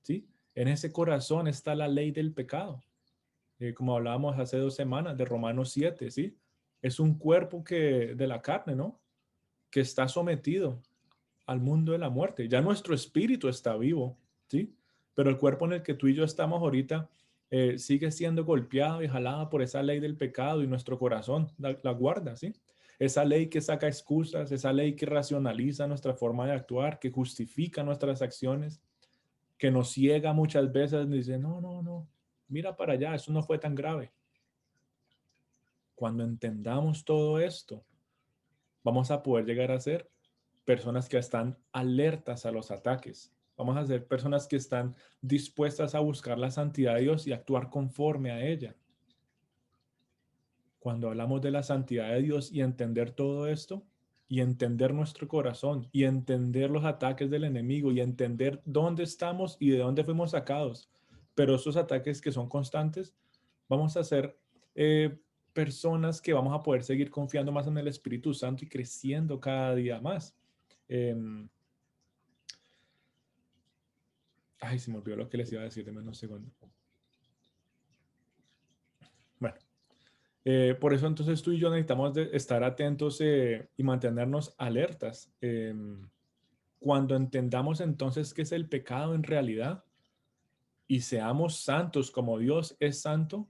¿sí? En ese corazón está la ley del pecado, como hablábamos hace 2 semanas de Romanos 7, ¿sí? Es un cuerpo de la carne, ¿no? Que está sometido al mundo de la muerte. Ya nuestro espíritu está vivo, ¿sí? Pero el cuerpo en el que tú y yo estamos ahorita sigue siendo golpeado y jalado por esa ley del pecado y nuestro corazón la guarda, ¿sí? Esa ley que saca excusas, esa ley que racionaliza nuestra forma de actuar, que justifica nuestras acciones, que nos ciega muchas veces, nos dice, no, no, no, mira para allá, eso no fue tan grave. Cuando entendamos todo esto, vamos a poder llegar a ser personas que están alertas a los ataques. Vamos a ser personas que están dispuestas a buscar la santidad de Dios y actuar conforme a ella. Cuando hablamos de la santidad de Dios y entender todo esto, y entender nuestro corazón, y entender los ataques del enemigo, y entender dónde estamos y de dónde fuimos sacados, pero esos ataques que son constantes, vamos a ser personas que vamos a poder seguir confiando más en el Espíritu Santo y creciendo cada día más. Ay, se me olvidó lo que les iba a decir, de menos segundo. Bueno, por eso entonces tú y yo necesitamos estar atentos y mantenernos alertas. Cuando entendamos entonces qué es el pecado en realidad y seamos santos como Dios es santo,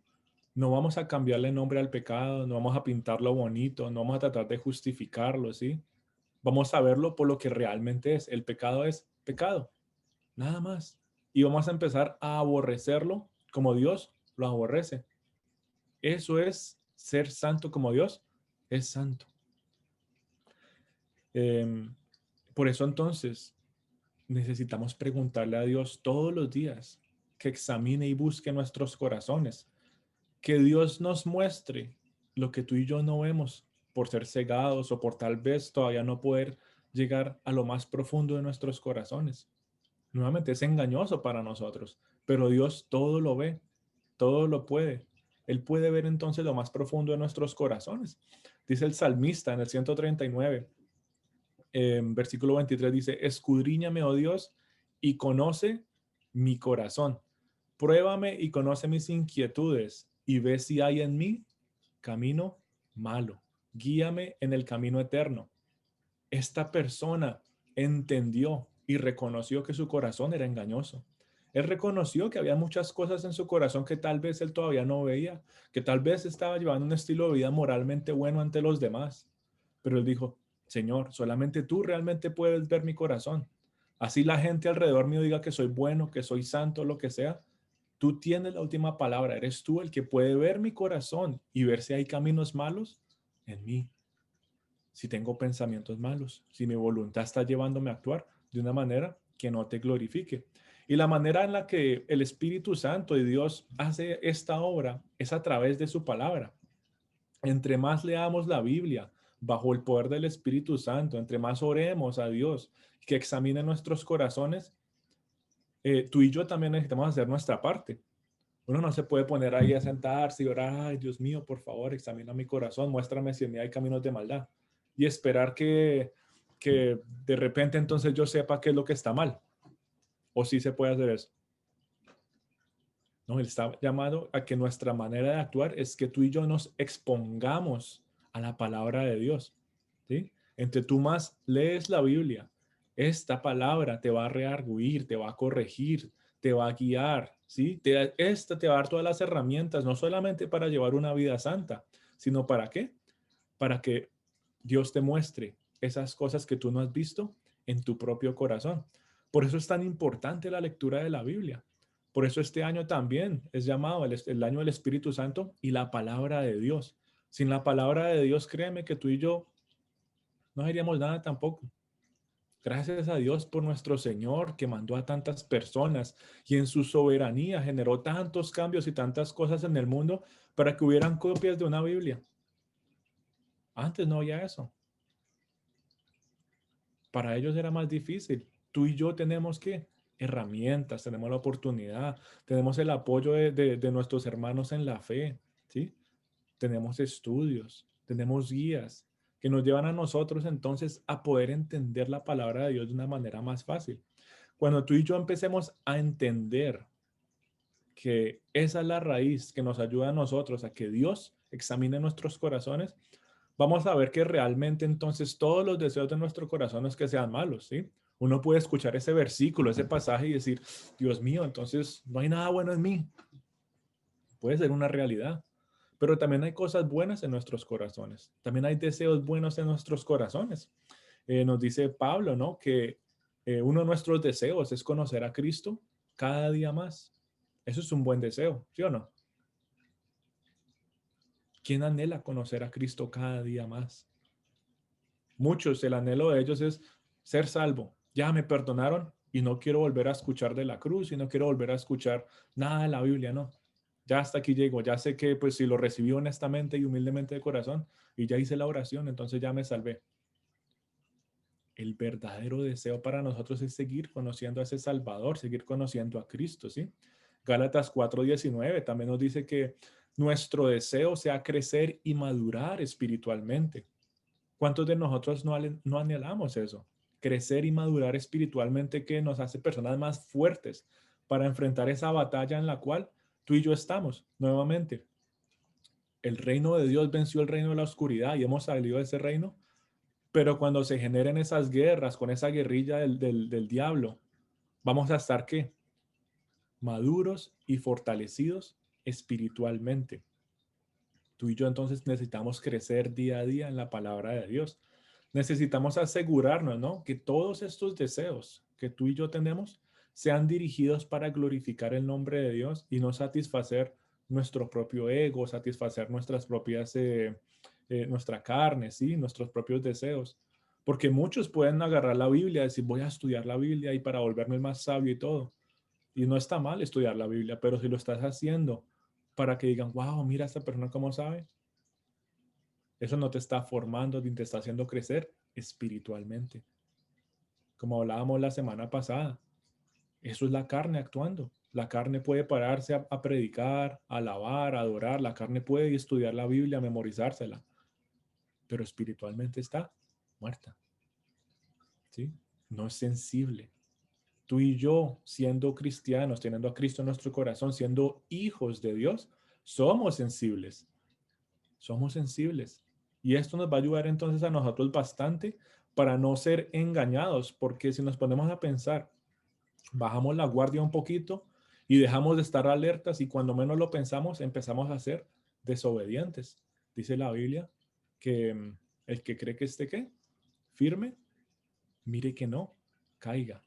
no vamos a cambiarle nombre al pecado, no vamos a pintarlo bonito, no vamos a tratar de justificarlo, ¿sí? Vamos a verlo por lo que realmente es. El pecado es pecado, nada más. Y vamos a empezar a aborrecerlo como Dios lo aborrece. Eso es ser santo como Dios es santo. Eh, por eso entonces necesitamos preguntarle a Dios todos los días que examine y busque nuestros corazones, que Dios nos muestre lo que tú y yo no vemos por ser cegados o por tal vez todavía no poder llegar a lo más profundo de nuestros corazones. Nuevamente es engañoso para nosotros, pero Dios todo lo ve, todo lo puede. Él puede ver entonces lo más profundo de nuestros corazones. Dice el salmista en el 139, versículo 23, dice, escudriñame, oh Dios, y conoce mi corazón. Pruébame y conoce mis inquietudes y ve si hay en mí camino malo. Guíame en el camino eterno. Esta persona entendió y reconoció que su corazón era engañoso. Él reconoció que había muchas cosas en su corazón que tal vez él todavía no veía, que tal vez estaba llevando un estilo de vida moralmente bueno ante los demás. Pero él dijo, Señor, solamente tú realmente puedes ver mi corazón. Así la gente alrededor mío diga que soy bueno, que soy santo, lo que sea. Tú tienes la última palabra. Eres tú el que puede ver mi corazón y ver si hay caminos malos en mí, si tengo pensamientos malos, si mi voluntad está llevándome a actuar de una manera que no te glorifique. Y la manera en la que el Espíritu Santo de Dios hace esta obra es a través de su palabra. Entre más leamos la Biblia bajo el poder del Espíritu Santo, entre más oremos a Dios que examine nuestros corazones, tú y yo también necesitamos hacer nuestra parte. Uno no se puede poner ahí a sentarse y orar, ay Dios mío, por favor, examina mi corazón, muéstrame si en mí hay caminos de maldad. Y esperar que de repente entonces yo sepa qué es lo que está mal. O si se puede hacer eso. No, él está llamado a que nuestra manera de actuar es que tú y yo nos expongamos a la palabra de Dios. ¿Sí? Entre tú más lees la Biblia, esta palabra te va a rearguir, te va a corregir, te va a guiar, ¿sí? Esta te va a dar todas las herramientas, no solamente para llevar una vida santa, sino para qué? Para que Dios te muestre esas cosas que tú no has visto en tu propio corazón. Por eso es tan importante la lectura de la Biblia. Por eso este año también es llamado el año del Espíritu Santo y la palabra de Dios. Sin la palabra de Dios, créeme que tú y yo no haríamos nada tampoco. Gracias a Dios por nuestro Señor que mandó a tantas personas y en su soberanía generó tantos cambios y tantas cosas en el mundo para que hubieran copias de una Biblia. Antes no había eso. Para ellos era más difícil. Tú y yo tenemos que herramientas, tenemos la oportunidad, tenemos el apoyo de nuestros hermanos en la fe, ¿sí? Tenemos estudios, tenemos guías que nos llevan a nosotros entonces a poder entender la palabra de Dios de una manera más fácil. Cuando tú y yo empecemos a entender que esa es la raíz que nos ayuda a nosotros a que Dios examine nuestros corazones, vamos a ver que realmente entonces todos los deseos de nuestro corazón no es que sean malos, ¿sí? Uno puede escuchar ese versículo, ese pasaje y decir, Dios mío, entonces no hay nada bueno en mí. Puede ser una realidad, pero también hay cosas buenas en nuestros corazones. También hay deseos buenos en nuestros corazones. Nos dice Pablo, ¿no? Que uno de nuestros deseos es conocer a Cristo cada día más. Eso es un buen deseo, ¿sí o no? ¿Quién anhela conocer a Cristo cada día más? Muchos, el anhelo de ellos es ser salvo. Ya me perdonaron y no quiero volver a escuchar de la cruz y no quiero volver a escuchar nada de la Biblia, no. Ya hasta aquí llego, ya sé que pues si lo recibí honestamente y humildemente de corazón y ya hice la oración, entonces ya me salvé. El verdadero deseo para nosotros es seguir conociendo a ese Salvador, seguir conociendo a Cristo, ¿sí? Gálatas 4:19 también nos dice que nuestro deseo sea crecer y madurar espiritualmente. ¿Cuántos de nosotros no anhelamos eso? Crecer y madurar espiritualmente que nos hace personas más fuertes para enfrentar esa batalla en la cual tú y yo estamos nuevamente. El reino de Dios venció el reino de la oscuridad y hemos salido de ese reino, pero cuando se generen esas guerras con esa guerrilla del diablo, vamos a estar ¿qué? Maduros y fortalecidos espiritualmente. Tú y yo entonces necesitamos crecer día a día en la palabra de Dios. Necesitamos asegurarnos, ¿no? Que todos estos deseos que tú y yo tenemos sean dirigidos para glorificar el nombre de Dios y no satisfacer nuestro propio ego, satisfacer nuestra carne, ¿sí? Nuestros propios deseos. Porque muchos pueden agarrar la Biblia y decir, voy a estudiar la Biblia y para volverme más sabio y todo. Y no está mal estudiar la Biblia, pero si lo estás haciendo para que digan, wow, mira esta persona cómo sabe, eso no te está formando ni te está haciendo crecer espiritualmente. Como hablábamos la semana pasada, eso es la carne actuando. La carne puede pararse a predicar, a alabar, a adorar. La carne puede estudiar la Biblia, memorizársela, pero espiritualmente está muerta, ¿sí? No es sensible. Tú y yo, siendo cristianos, teniendo a Cristo en nuestro corazón, siendo hijos de Dios, somos sensibles. Somos sensibles. Y esto nos va a ayudar entonces a nosotros bastante para no ser engañados, porque si nos ponemos a pensar, bajamos la guardia un poquito y dejamos de estar alertas y cuando menos lo pensamos empezamos a ser desobedientes. Dice la Biblia que el que cree que esté ¿qué? Firme, mire que no, caiga.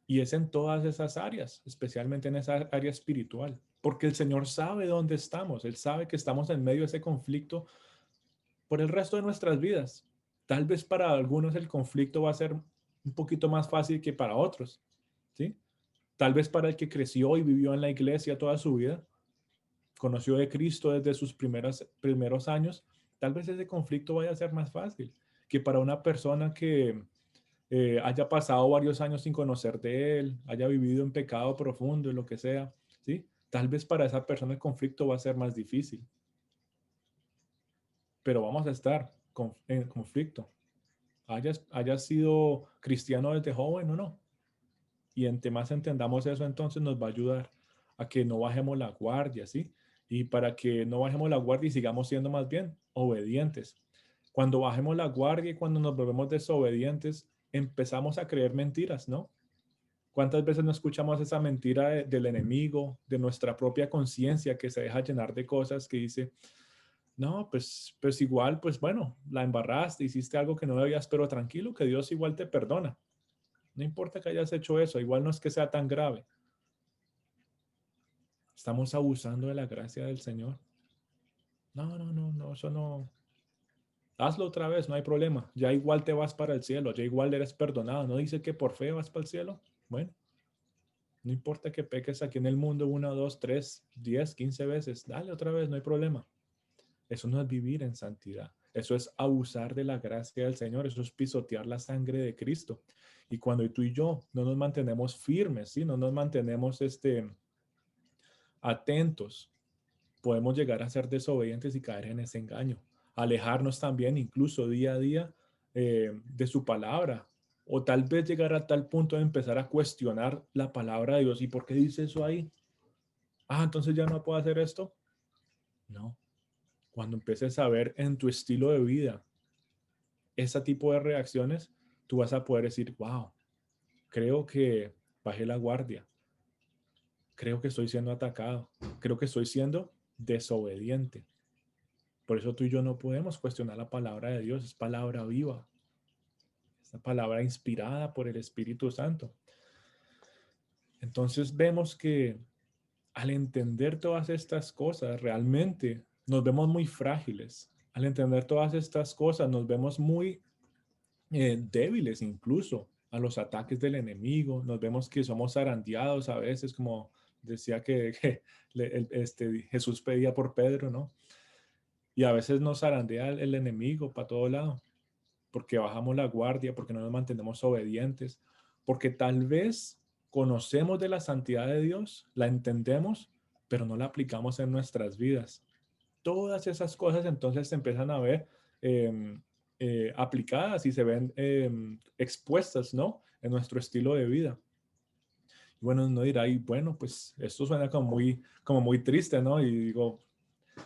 Y es en todas esas áreas, especialmente en esa área espiritual, porque el Señor sabe dónde estamos, Él sabe que estamos en medio de ese conflicto por el resto de nuestras vidas. Tal vez para algunos el conflicto va a ser un poquito más fácil que para otros, ¿sí? Tal vez para el que creció y vivió en la iglesia toda su vida, conoció de Cristo desde sus primeros años, tal vez ese conflicto vaya a ser más fácil que para una persona que haya pasado varios años sin conocer de Él, haya vivido en pecado profundo y lo que sea, ¿sí? Tal vez para esa persona el conflicto va a ser más difícil, pero vamos a estar en conflicto. Hayas sido cristiano desde joven o no. Y entre más entendamos eso, entonces nos va a ayudar a que no bajemos la guardia, ¿sí? Y para que no bajemos la guardia y sigamos siendo más bien obedientes. Cuando bajemos la guardia y cuando nos volvemos desobedientes, empezamos a creer mentiras, ¿no? ¿Cuántas veces no escuchamos esa mentira del enemigo, de nuestra propia conciencia que se deja llenar de cosas que dice, No, pues igual, pues bueno, la embarraste, hiciste algo que no debías, pero tranquilo que Dios igual te perdona. No importa que hayas hecho eso, igual no es que sea tan grave. Estamos abusando de la gracia del Señor. No, no, no, no, eso no. Hazlo otra vez, no hay problema. Ya igual te vas para el cielo, ya igual eres perdonado. ¿No dice que por fe vas para el cielo? Bueno, no importa que peques aquí en el mundo una, dos, tres, 10, 15 veces. Dale otra vez, no hay problema. Eso no es vivir en santidad. Eso es abusar de la gracia del Señor. Eso es pisotear la sangre de Cristo. Y cuando tú y yo no nos mantenemos firmes, ¿sí? No nos mantenemos atentos, podemos llegar a ser desobedientes y caer en ese engaño. Alejarnos también, incluso día a día, de su palabra. O tal vez llegar a tal punto de empezar a cuestionar la palabra de Dios. ¿Y por qué dice eso ahí? Ah, entonces ya no puedo hacer esto. No. Cuando empieces a ver en tu estilo de vida ese tipo de reacciones, tú vas a poder decir, wow, creo que bajé la guardia, creo que estoy siendo atacado, creo que estoy siendo desobediente. Por eso tú y yo no podemos cuestionar la palabra de Dios, es palabra viva, es una palabra inspirada por el Espíritu Santo. Entonces vemos que al entender todas estas cosas, realmente nos vemos muy frágiles. Al entender todas estas cosas, nos vemos muy débiles incluso a los ataques del enemigo. Nos vemos que somos zarandeados a veces, como decía que Jesús pedía por Pedro, ¿no? Y a veces nos zarandea el enemigo para todo lado, porque bajamos la guardia, porque no nos mantenemos obedientes, porque tal vez conocemos de la santidad de Dios, la entendemos, pero no la aplicamos en nuestras vidas. Todas esas cosas entonces se empiezan a ver eh, aplicadas y se ven expuestas, ¿no? En nuestro estilo de vida. Y bueno, uno dirá, y bueno, pues esto suena como muy triste, ¿no? Y digo,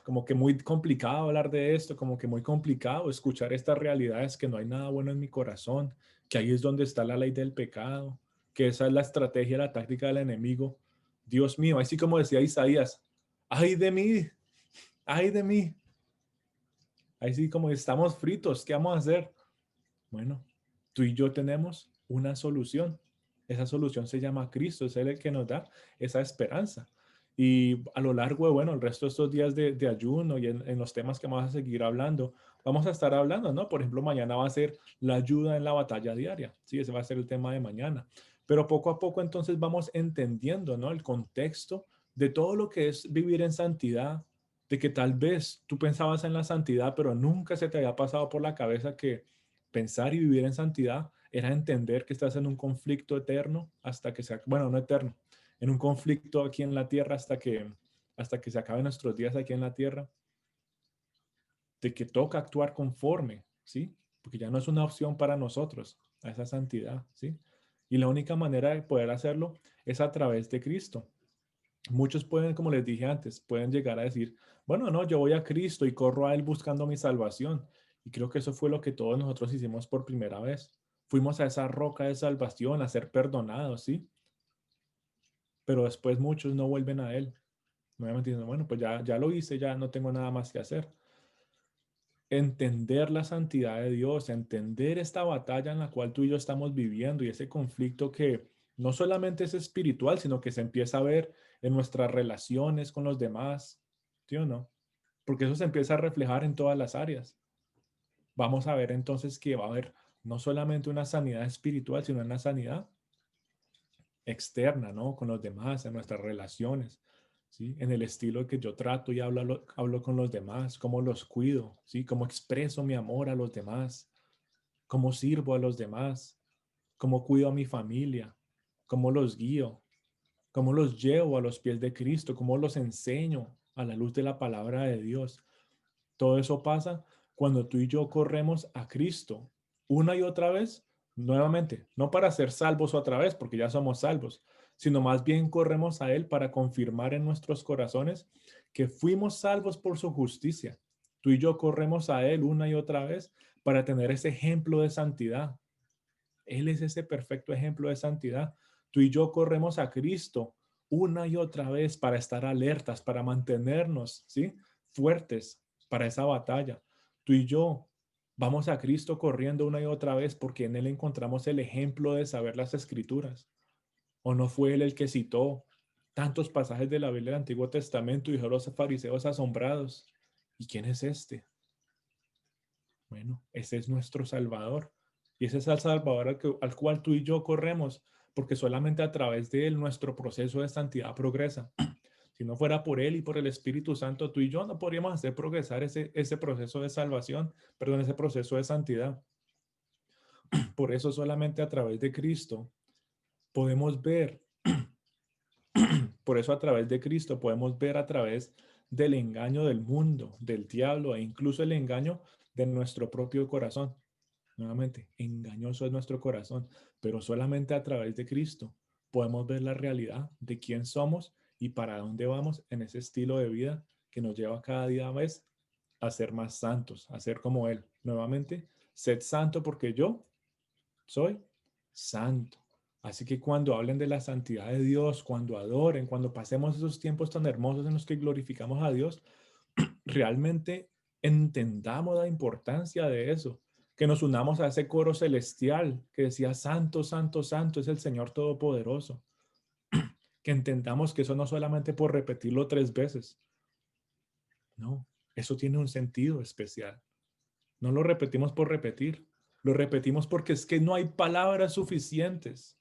como que muy complicado hablar de esto, como que muy complicado escuchar estas realidades, que no hay nada bueno en mi corazón, que ahí es donde está la ley del pecado, que esa es la estrategia, la táctica del enemigo. Dios mío, así como decía Isaías, ay de mí, ay de mí. Ahí sí como estamos fritos, ¿qué vamos a hacer? Bueno, tú y yo tenemos una solución. Esa solución se llama Cristo, es Él el que nos da esa esperanza. Y a lo largo de, bueno, el resto de estos días de ayuno y en los temas que vamos a seguir hablando, vamos a estar hablando, ¿no? Por ejemplo, mañana va a ser la ayuda en la batalla diaria, ¿sí? Ese va a ser el tema de mañana. Pero poco a poco entonces vamos entendiendo, ¿no? El contexto de todo lo que es vivir en santidad, de que tal vez tú pensabas en la santidad, pero nunca se te había pasado por la cabeza que pensar y vivir en santidad era entender que estás en un conflicto eterno hasta que se, bueno, no eterno, en un conflicto aquí en la tierra hasta que se acaben nuestros días aquí en la tierra, de que toca actuar conforme, ¿sí? Porque ya no es una opción para nosotros a esa santidad, ¿sí? Y la única manera de poder hacerlo es a través de Cristo. Muchos pueden, como les dije antes, pueden llegar a decir, bueno, no, yo voy a Cristo y corro a Él buscando mi salvación. Y creo que eso fue lo que todos nosotros hicimos por primera vez. Fuimos a esa roca de salvación a ser perdonados, ¿sí? Pero después muchos no vuelven a Él. Nuevamente dicen, bueno, pues ya lo hice, ya no tengo nada más que hacer. Entender la santidad de Dios, entender esta batalla en la cual tú y yo estamos viviendo y ese conflicto que no solamente es espiritual, sino que se empieza a ver en nuestras relaciones con los demás, ¿sí o no? Porque eso se empieza a reflejar en todas las áreas. Vamos a ver entonces que va a haber no solamente una sanidad espiritual, sino una sanidad externa, ¿no? Con los demás, en nuestras relaciones, ¿sí? En el estilo que yo trato y hablo con los demás, cómo los cuido, ¿sí? Cómo expreso mi amor a los demás, cómo sirvo a los demás, cómo cuido a mi familia, cómo los guío, cómo los llevo a los pies de Cristo, cómo los enseño a la luz de la palabra de Dios. Todo eso pasa cuando tú y yo corremos a Cristo una y otra vez, nuevamente, no para ser salvos otra vez, porque ya somos salvos, sino más bien corremos a Él para confirmar en nuestros corazones que fuimos salvos por su justicia. Tú y yo corremos a Él una y otra vez para tener ese ejemplo de santidad. Él es ese perfecto ejemplo de santidad. Tú y yo corremos a Cristo una y otra vez para estar alertas, para mantenernos, ¿sí? Fuertes, para esa batalla. Tú y yo vamos a Cristo corriendo una y otra vez porque en Él encontramos el ejemplo de saber las Escrituras. ¿O no fue Él el que citó tantos pasajes de la Biblia del Antiguo Testamento y dijo a los fariseos asombrados? ¿Y quién es este? Bueno, ese es nuestro Salvador. Y ese es el Salvador al cual tú y yo corremos, porque solamente a través de Él nuestro proceso de santidad progresa. Si no fuera por Él y por el Espíritu Santo, tú y yo no podríamos hacer progresar ese proceso de salvación, perdón, ese proceso de santidad. Por eso solamente a través de Cristo podemos ver, por eso a través de Cristo podemos ver a través del engaño del mundo, del diablo e incluso el engaño de nuestro propio corazón. Nuevamente, engañoso es nuestro corazón, pero solamente a través de Cristo podemos ver la realidad de quién somos y para dónde vamos en ese estilo de vida que nos lleva cada día más a ser más santos, a ser como Él. Nuevamente, sed santo porque yo soy santo. Así que cuando hablen de la santidad de Dios, cuando adoren, cuando pasemos esos tiempos tan hermosos en los que glorificamos a Dios, realmente entendamos la importancia de eso, que nos unamos a ese coro celestial que decía, Santo, Santo, Santo es el Señor Todopoderoso, que entendamos que eso no solamente por repetirlo 3 veces, no, eso tiene un sentido especial. No lo repetimos por repetir, lo repetimos porque es que no hay palabras suficientes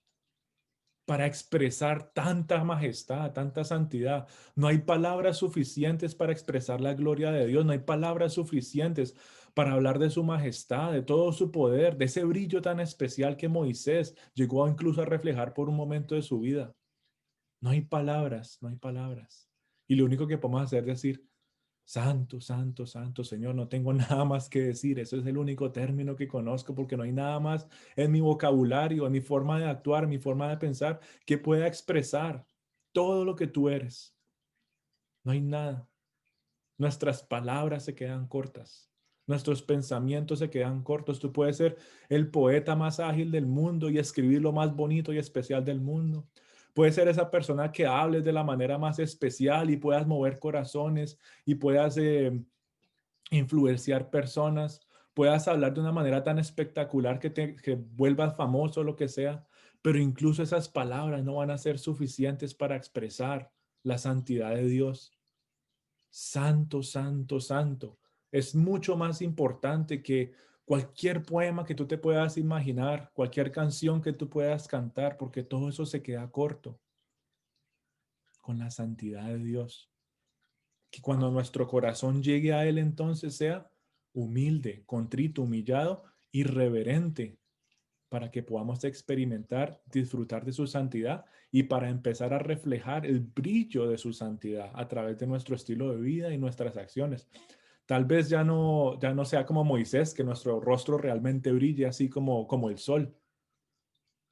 para expresar tanta majestad, tanta santidad. No hay palabras suficientes para expresar la gloria de Dios. No hay palabras suficientes para hablar de su majestad, de todo su poder, de ese brillo tan especial que Moisés llegó incluso a reflejar por un momento de su vida. No hay palabras, no hay palabras. Y lo único que podemos hacer es decir, Santo, santo, santo, Señor, no tengo nada más que decir. Eso es el único término que conozco porque no hay nada más en mi vocabulario, en mi forma de actuar, en mi forma de pensar que pueda expresar todo lo que tú eres. No hay nada. Nuestras palabras se quedan cortas. Nuestros pensamientos se quedan cortos. Tú puedes ser el poeta más ágil del mundo y escribir lo más bonito y especial del mundo. Puedes ser esa persona que hables de la manera más especial y puedas mover corazones y puedas influenciar personas, puedas hablar de una manera tan espectacular que vuelvas famoso o lo que sea, pero incluso esas palabras no van a ser suficientes para expresar la santidad de Dios. Santo, santo, santo. Es mucho más importante que cualquier poema que tú te puedas imaginar, cualquier canción que tú puedas cantar, porque todo eso se queda corto con la santidad de Dios. Que cuando nuestro corazón llegue a Él, entonces sea humilde, contrito, humillado y reverente para que podamos experimentar, disfrutar de su santidad y para empezar a reflejar el brillo de su santidad a través de nuestro estilo de vida y nuestras acciones. Tal vez ya no sea como Moisés, que nuestro rostro realmente brille así como el sol,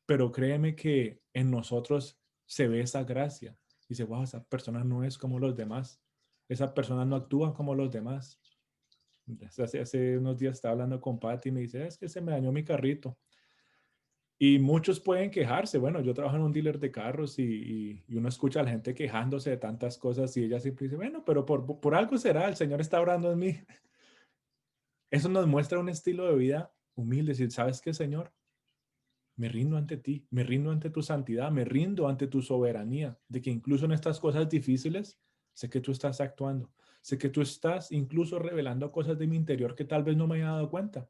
pero créeme que en nosotros se ve esa gracia. Dice, wow, esa persona no es como los demás. Esa persona no actúa como los demás. Hace unos días estaba hablando con Patty y me dice, es que se me dañó mi carrito. Y muchos pueden quejarse. Bueno, yo trabajo en un dealer de carros y uno escucha a la gente quejándose de tantas cosas y ella siempre dice, bueno, pero por algo será, el Señor está orando en mí. Eso nos muestra un estilo de vida humilde. Decir, ¿sabes qué, Señor? Me rindo ante ti, me rindo ante tu santidad, me rindo ante tu soberanía, de que incluso en estas cosas difíciles, sé que tú estás actuando, sé que tú estás incluso revelando cosas de mi interior que tal vez no me haya dado cuenta.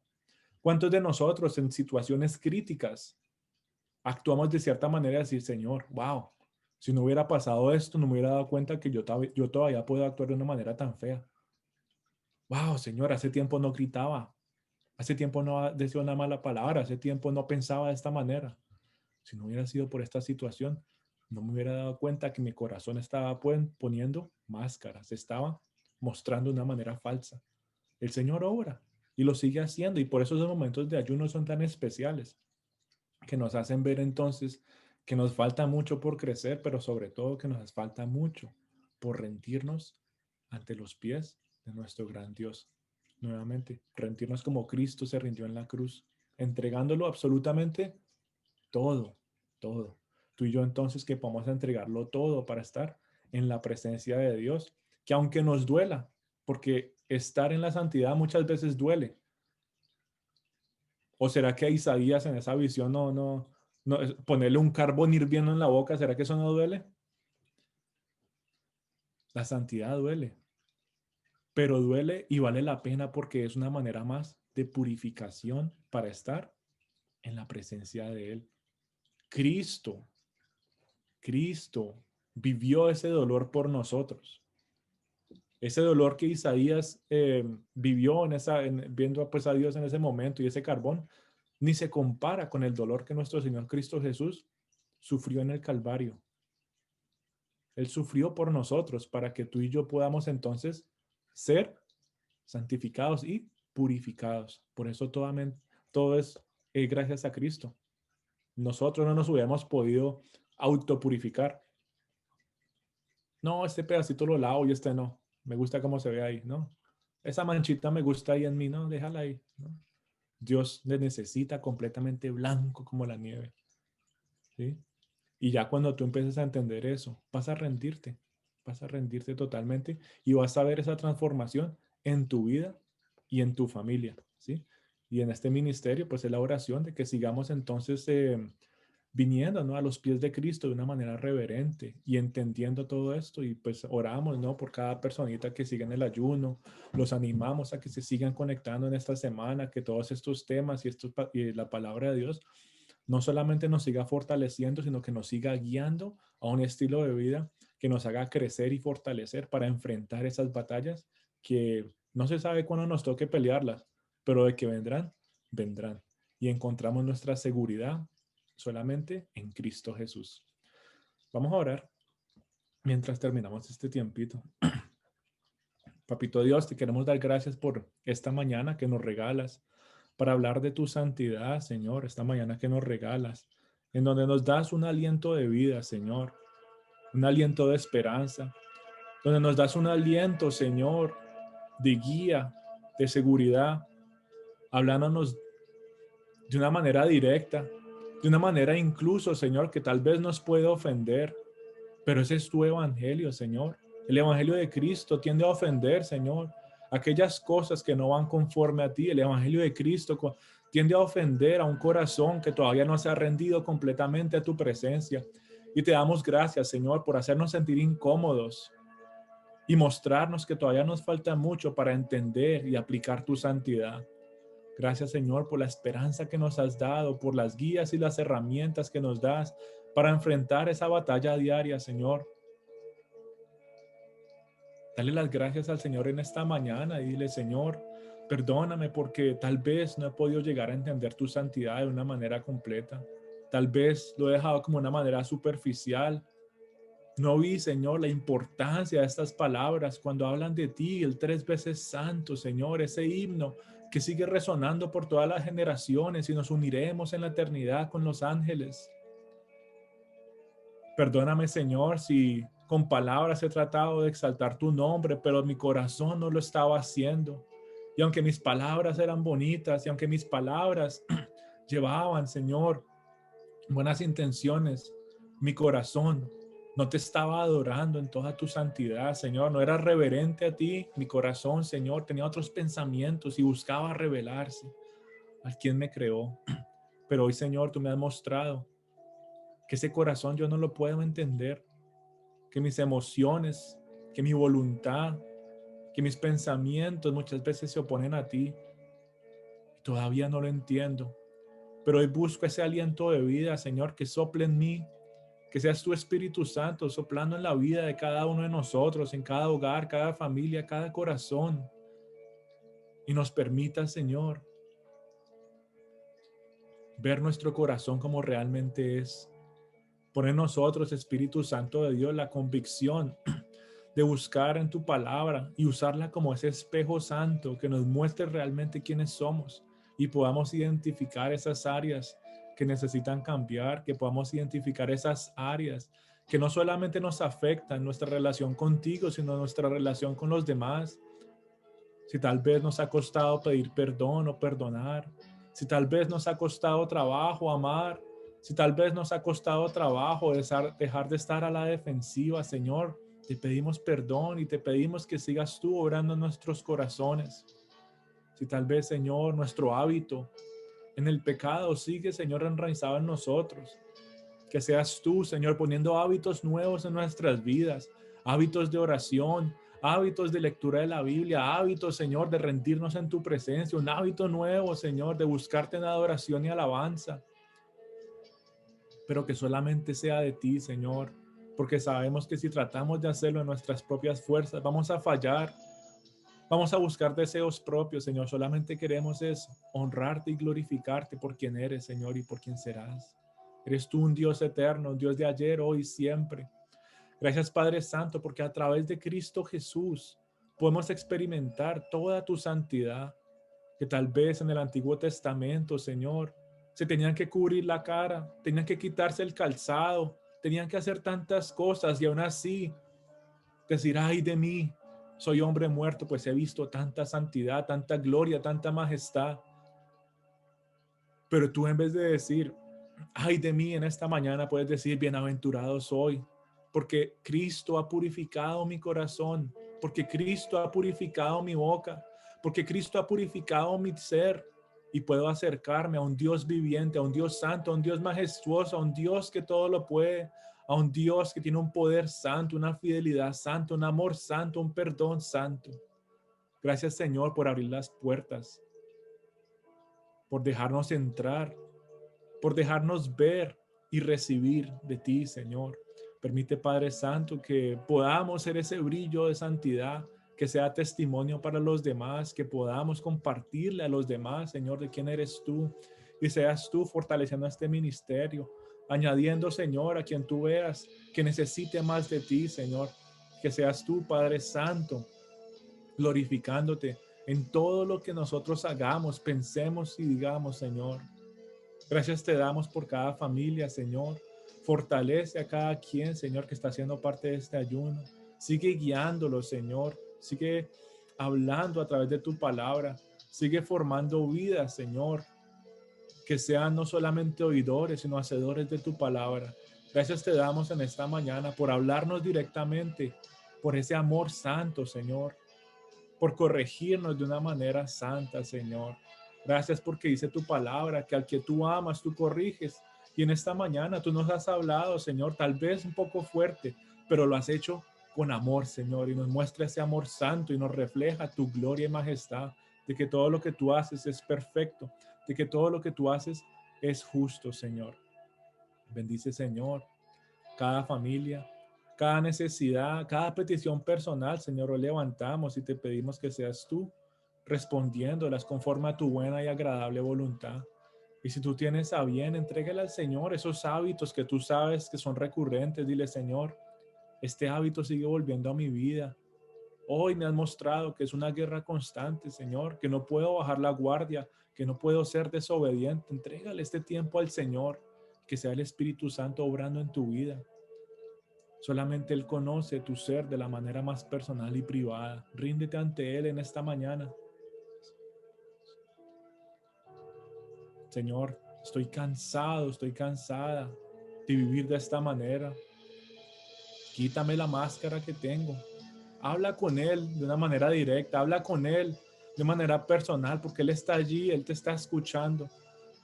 ¿Cuántos de nosotros en situaciones críticas actuamos de cierta manera y decir, Señor, wow, si no hubiera pasado esto, no me hubiera dado cuenta que yo todavía puedo actuar de una manera tan fea? Wow, Señor, hace tiempo no gritaba, hace tiempo no decía una mala palabra, hace tiempo no pensaba de esta manera. Si no hubiera sido por esta situación, no me hubiera dado cuenta que mi corazón estaba poniendo máscaras, estaba mostrando de una manera falsa. El Señor obra y lo sigue haciendo y por eso esos momentos de ayuno son tan especiales, que nos hacen ver entonces que nos falta mucho por crecer, pero sobre todo que nos falta mucho por rendirnos ante los pies de nuestro gran Dios. Nuevamente, rendirnos como Cristo se rindió en la cruz, entregándolo absolutamente todo, todo. Tú y yo entonces que podamos entregarlo todo para estar en la presencia de Dios, que aunque nos duela, porque estar en la santidad muchas veces duele. ¿O será que a Isaías en esa visión no ponerle un carbón hirviendo en la boca, será que eso no duele? La santidad duele, pero duele y vale la pena porque es una manera más de purificación para estar en la presencia de Él. Cristo, Cristo vivió ese dolor por nosotros. Ese dolor que Isaías vivió viendo pues a Dios en ese momento, y ese carbón ni se compara con el dolor que nuestro Señor Cristo Jesús sufrió en el Calvario. Él sufrió por nosotros para que tú y yo podamos entonces ser santificados y purificados. Por eso todo es gracias a Cristo. Nosotros no nos hubiéramos podido autopurificar. No, este pedacito lo lavo y este no. Me gusta cómo se ve ahí, ¿no? Esa manchita me gusta ahí en mí, no, déjala ahí, ¿no? Dios le necesita completamente blanco como la nieve, ¿sí? Y ya cuando tú empieces a entender eso, vas a rendirte totalmente y vas a ver esa transformación en tu vida y en tu familia, ¿sí? Y en este ministerio, pues es la oración de que sigamos entonces viniendo, ¿no? A los pies de Cristo de una manera reverente y entendiendo todo esto, y pues oramos, ¿no? Por cada personita que siga en el ayuno, los animamos a que se sigan conectando en esta semana, que todos estos temas y la palabra de Dios no solamente nos siga fortaleciendo, sino que nos siga guiando a un estilo de vida que nos haga crecer y fortalecer para enfrentar esas batallas que no se sabe cuándo nos toque pelearlas, pero de que vendrán, vendrán. Y encontramos nuestra seguridad solamente en Cristo Jesús. Vamos a orar mientras terminamos este tiempito. Papito Dios, te queremos dar gracias por esta mañana que nos regalas para hablar de tu santidad, Señor, esta mañana que nos regalas, en donde nos das un aliento de vida, Señor, un aliento de esperanza, donde nos das un aliento, Señor, de guía, de seguridad, hablándonos de una manera directa, de una manera incluso, Señor, que tal vez nos puede ofender, pero ese es tu evangelio, Señor. El evangelio de Cristo tiende a ofender, Señor, aquellas cosas que no van conforme a ti. El evangelio de Cristo tiende a ofender a un corazón que todavía no se ha rendido completamente a tu presencia. Y te damos gracias, Señor, por hacernos sentir incómodos y mostrarnos que todavía nos falta mucho para entender y aplicar tu santidad. Gracias, Señor, por la esperanza que nos has dado, por las guías y las herramientas que nos das para enfrentar esa batalla diaria, Señor. Dale las gracias al Señor en esta mañana y dile, Señor, perdóname porque tal vez no he podido llegar a entender tu santidad de una manera completa. Tal vez lo he dejado como una manera superficial. No vi, Señor, la importancia de estas palabras cuando hablan de ti, el 3 veces santo, Señor, ese himno que sigue resonando por todas las generaciones y nos uniremos en la eternidad con los ángeles. Perdóname, Señor, si con palabras he tratado de exaltar tu nombre, pero mi corazón no lo estaba haciendo. Y aunque mis palabras eran bonitas y aunque mis palabras llevaban, Señor, buenas intenciones, mi corazón no te estaba adorando en toda tu santidad, Señor. No era reverente a ti. Mi corazón, Señor, tenía otros pensamientos y buscaba revelarse al quien me creó. Pero hoy, Señor, tú me has mostrado que ese corazón yo no lo puedo entender, que mis emociones, que mi voluntad, que mis pensamientos muchas veces se oponen a ti. Y todavía no lo entiendo. Pero hoy busco ese aliento de vida, Señor, que sople en mí, que seas tu Espíritu Santo soplando en la vida de cada uno de nosotros, en cada hogar, cada familia, cada corazón. Y nos permita, Señor, ver nuestro corazón como realmente es. Pon en nosotros, Espíritu Santo de Dios, la convicción de buscar en tu palabra y usarla como ese espejo santo que nos muestre realmente quiénes somos y podamos identificar esas áreas que necesitan cambiar, que podamos identificar esas áreas que no solamente nos afectan nuestra relación contigo, sino nuestra relación con los demás. Si tal vez nos ha costado pedir perdón o perdonar, si tal vez nos ha costado trabajo amar, si tal vez nos ha costado trabajo dejar de estar a la defensiva, Señor, Te pedimos perdón y te pedimos que sigas tú obrando en nuestros corazones. Si tal vez, Señor, nuestro hábito en el pecado sigue, Señor, enraizado en nosotros. Que seas tú, Señor, poniendo hábitos nuevos en nuestras vidas, hábitos de oración, hábitos de lectura de la Biblia, hábitos, Señor, de rendirnos en tu presencia, un hábito nuevo, Señor, de buscarte en adoración y alabanza, pero que solamente sea de ti, Señor, porque sabemos que si tratamos de hacerlo en nuestras propias fuerzas, vamos a fallar, vamos a buscar deseos propios, Señor. Solamente queremos es honrarte y glorificarte por quien eres, Señor, y por quien serás. Eres tú un Dios eterno, un Dios de ayer, hoy y siempre. Gracias, Padre Santo, porque a través de Cristo Jesús podemos experimentar toda tu santidad, que tal vez en el Antiguo Testamento, Señor, se tenían que cubrir la cara, tenían que quitarse el calzado, tenían que hacer tantas cosas y aún así decir, ay de mí, soy hombre muerto, pues he visto tanta santidad, tanta gloria, tanta majestad. Pero tú en vez de decir, ay de mí, en esta mañana puedes decir, bienaventurado soy, porque Cristo ha purificado mi corazón, porque Cristo ha purificado mi boca, porque Cristo ha purificado mi ser y puedo acercarme a un Dios viviente, a un Dios santo, a un Dios majestuoso, a un Dios que todo lo puede, a un Dios que tiene un poder santo, una fidelidad santa, un amor santo, un perdón santo. Gracias, Señor, por abrir las puertas, por dejarnos entrar, por dejarnos ver y recibir de ti, Señor. Permite, Padre Santo, que podamos ser ese brillo de santidad, que sea testimonio para los demás, que podamos compartirle a los demás, Señor, de quién eres tú, y seas tú fortaleciendo este ministerio, añadiendo, Señor, a quien tú veas que necesite más de ti, Señor, que seas tú, Padre Santo, glorificándote en todo lo que nosotros hagamos, pensemos y digamos, Señor. Gracias te damos por cada familia, Señor. Fortalece a cada quien, Señor, que está haciendo parte de este ayuno. Sigue guiándolo, Señor. Sigue hablando a través de tu palabra. Sigue formando vidas, Señor. Que sean no solamente oidores, sino hacedores de tu palabra. Gracias te damos en esta mañana por hablarnos directamente, por ese amor santo, Señor, por corregirnos de una manera santa, Señor. Gracias porque dice tu palabra que al que tú amas, tú corriges. Y en esta mañana tú nos has hablado, Señor, tal vez un poco fuerte, pero lo has hecho con amor, Señor, y nos muestra ese amor santo y nos refleja tu gloria y majestad, de que todo lo que tú haces es perfecto, de que todo lo que tú haces es justo, Señor. Bendice, Señor, cada familia, cada necesidad, cada petición personal, Señor, hoy levantamos y te pedimos que seas tú respondiéndolas conforme a tu buena y agradable voluntad. Y si tú tienes a bien, entrégale al Señor esos hábitos que tú sabes que son recurrentes. Dile, Señor, este hábito sigue volviendo a mi vida. Hoy me has mostrado que es una guerra constante, Señor, que no puedo bajar la guardia, que no puedo ser desobediente. Entrégale este tiempo al Señor, que sea el Espíritu Santo obrando en tu vida. Solamente Él conoce tu ser de la manera más personal y privada. Ríndete ante Él en esta mañana. Señor, estoy cansado, estoy cansada de vivir de esta manera. Quítame la máscara que tengo. Habla con Él de una manera directa, habla con Él de manera personal, porque Él está allí, Él te está escuchando,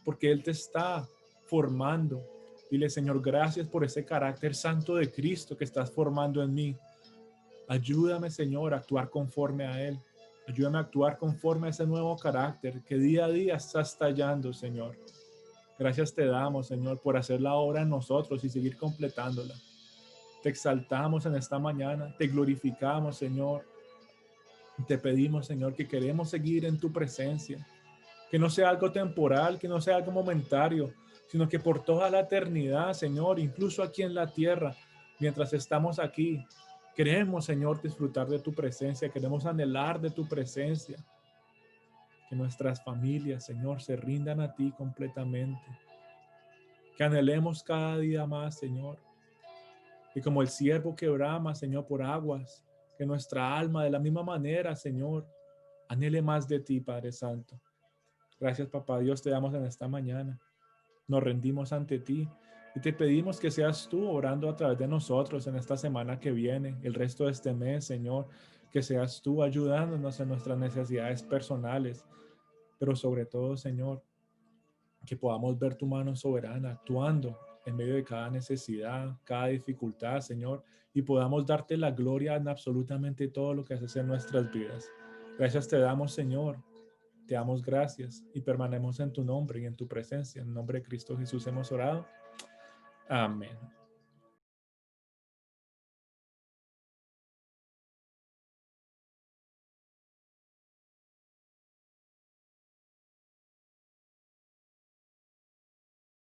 porque Él te está formando. Dile, Señor, gracias por ese carácter santo de Cristo que estás formando en mí. Ayúdame, Señor, a actuar conforme a Él. Ayúdame a actuar conforme a ese nuevo carácter que día a día estás tallando, Señor. Gracias te damos, Señor, por hacer la obra en nosotros y seguir completándola. Te exaltamos en esta mañana, te glorificamos, Señor. Te pedimos, Señor, que queremos seguir en tu presencia. Que no sea algo temporal, que no sea algo momentario, sino que por toda la eternidad, Señor, incluso aquí en la tierra, mientras estamos aquí, queremos, Señor, disfrutar de tu presencia, queremos anhelar de tu presencia, que nuestras familias, Señor, se rindan a ti completamente, que anhelemos cada día más, Señor, y como el siervo que brama, Señor, por aguas, que nuestra alma de la misma manera, Señor, anhele más de ti, Padre Santo. Gracias, Papá Dios, te damos en esta mañana. Nos rendimos ante ti Y te pedimos que seas tú orando a través de nosotros en esta semana que viene, el resto de este mes, Señor, que seas tú ayudándonos en nuestras necesidades personales, pero sobre todo, Señor, que podamos ver tu mano soberana actuando en medio de cada necesidad, cada dificultad, Señor, y podamos darte la gloria en absolutamente todo lo que haces en nuestras vidas. Gracias te damos, Señor. Te damos gracias y permanecemos en tu nombre y en tu presencia. En el nombre de Cristo Jesús hemos orado. Amén.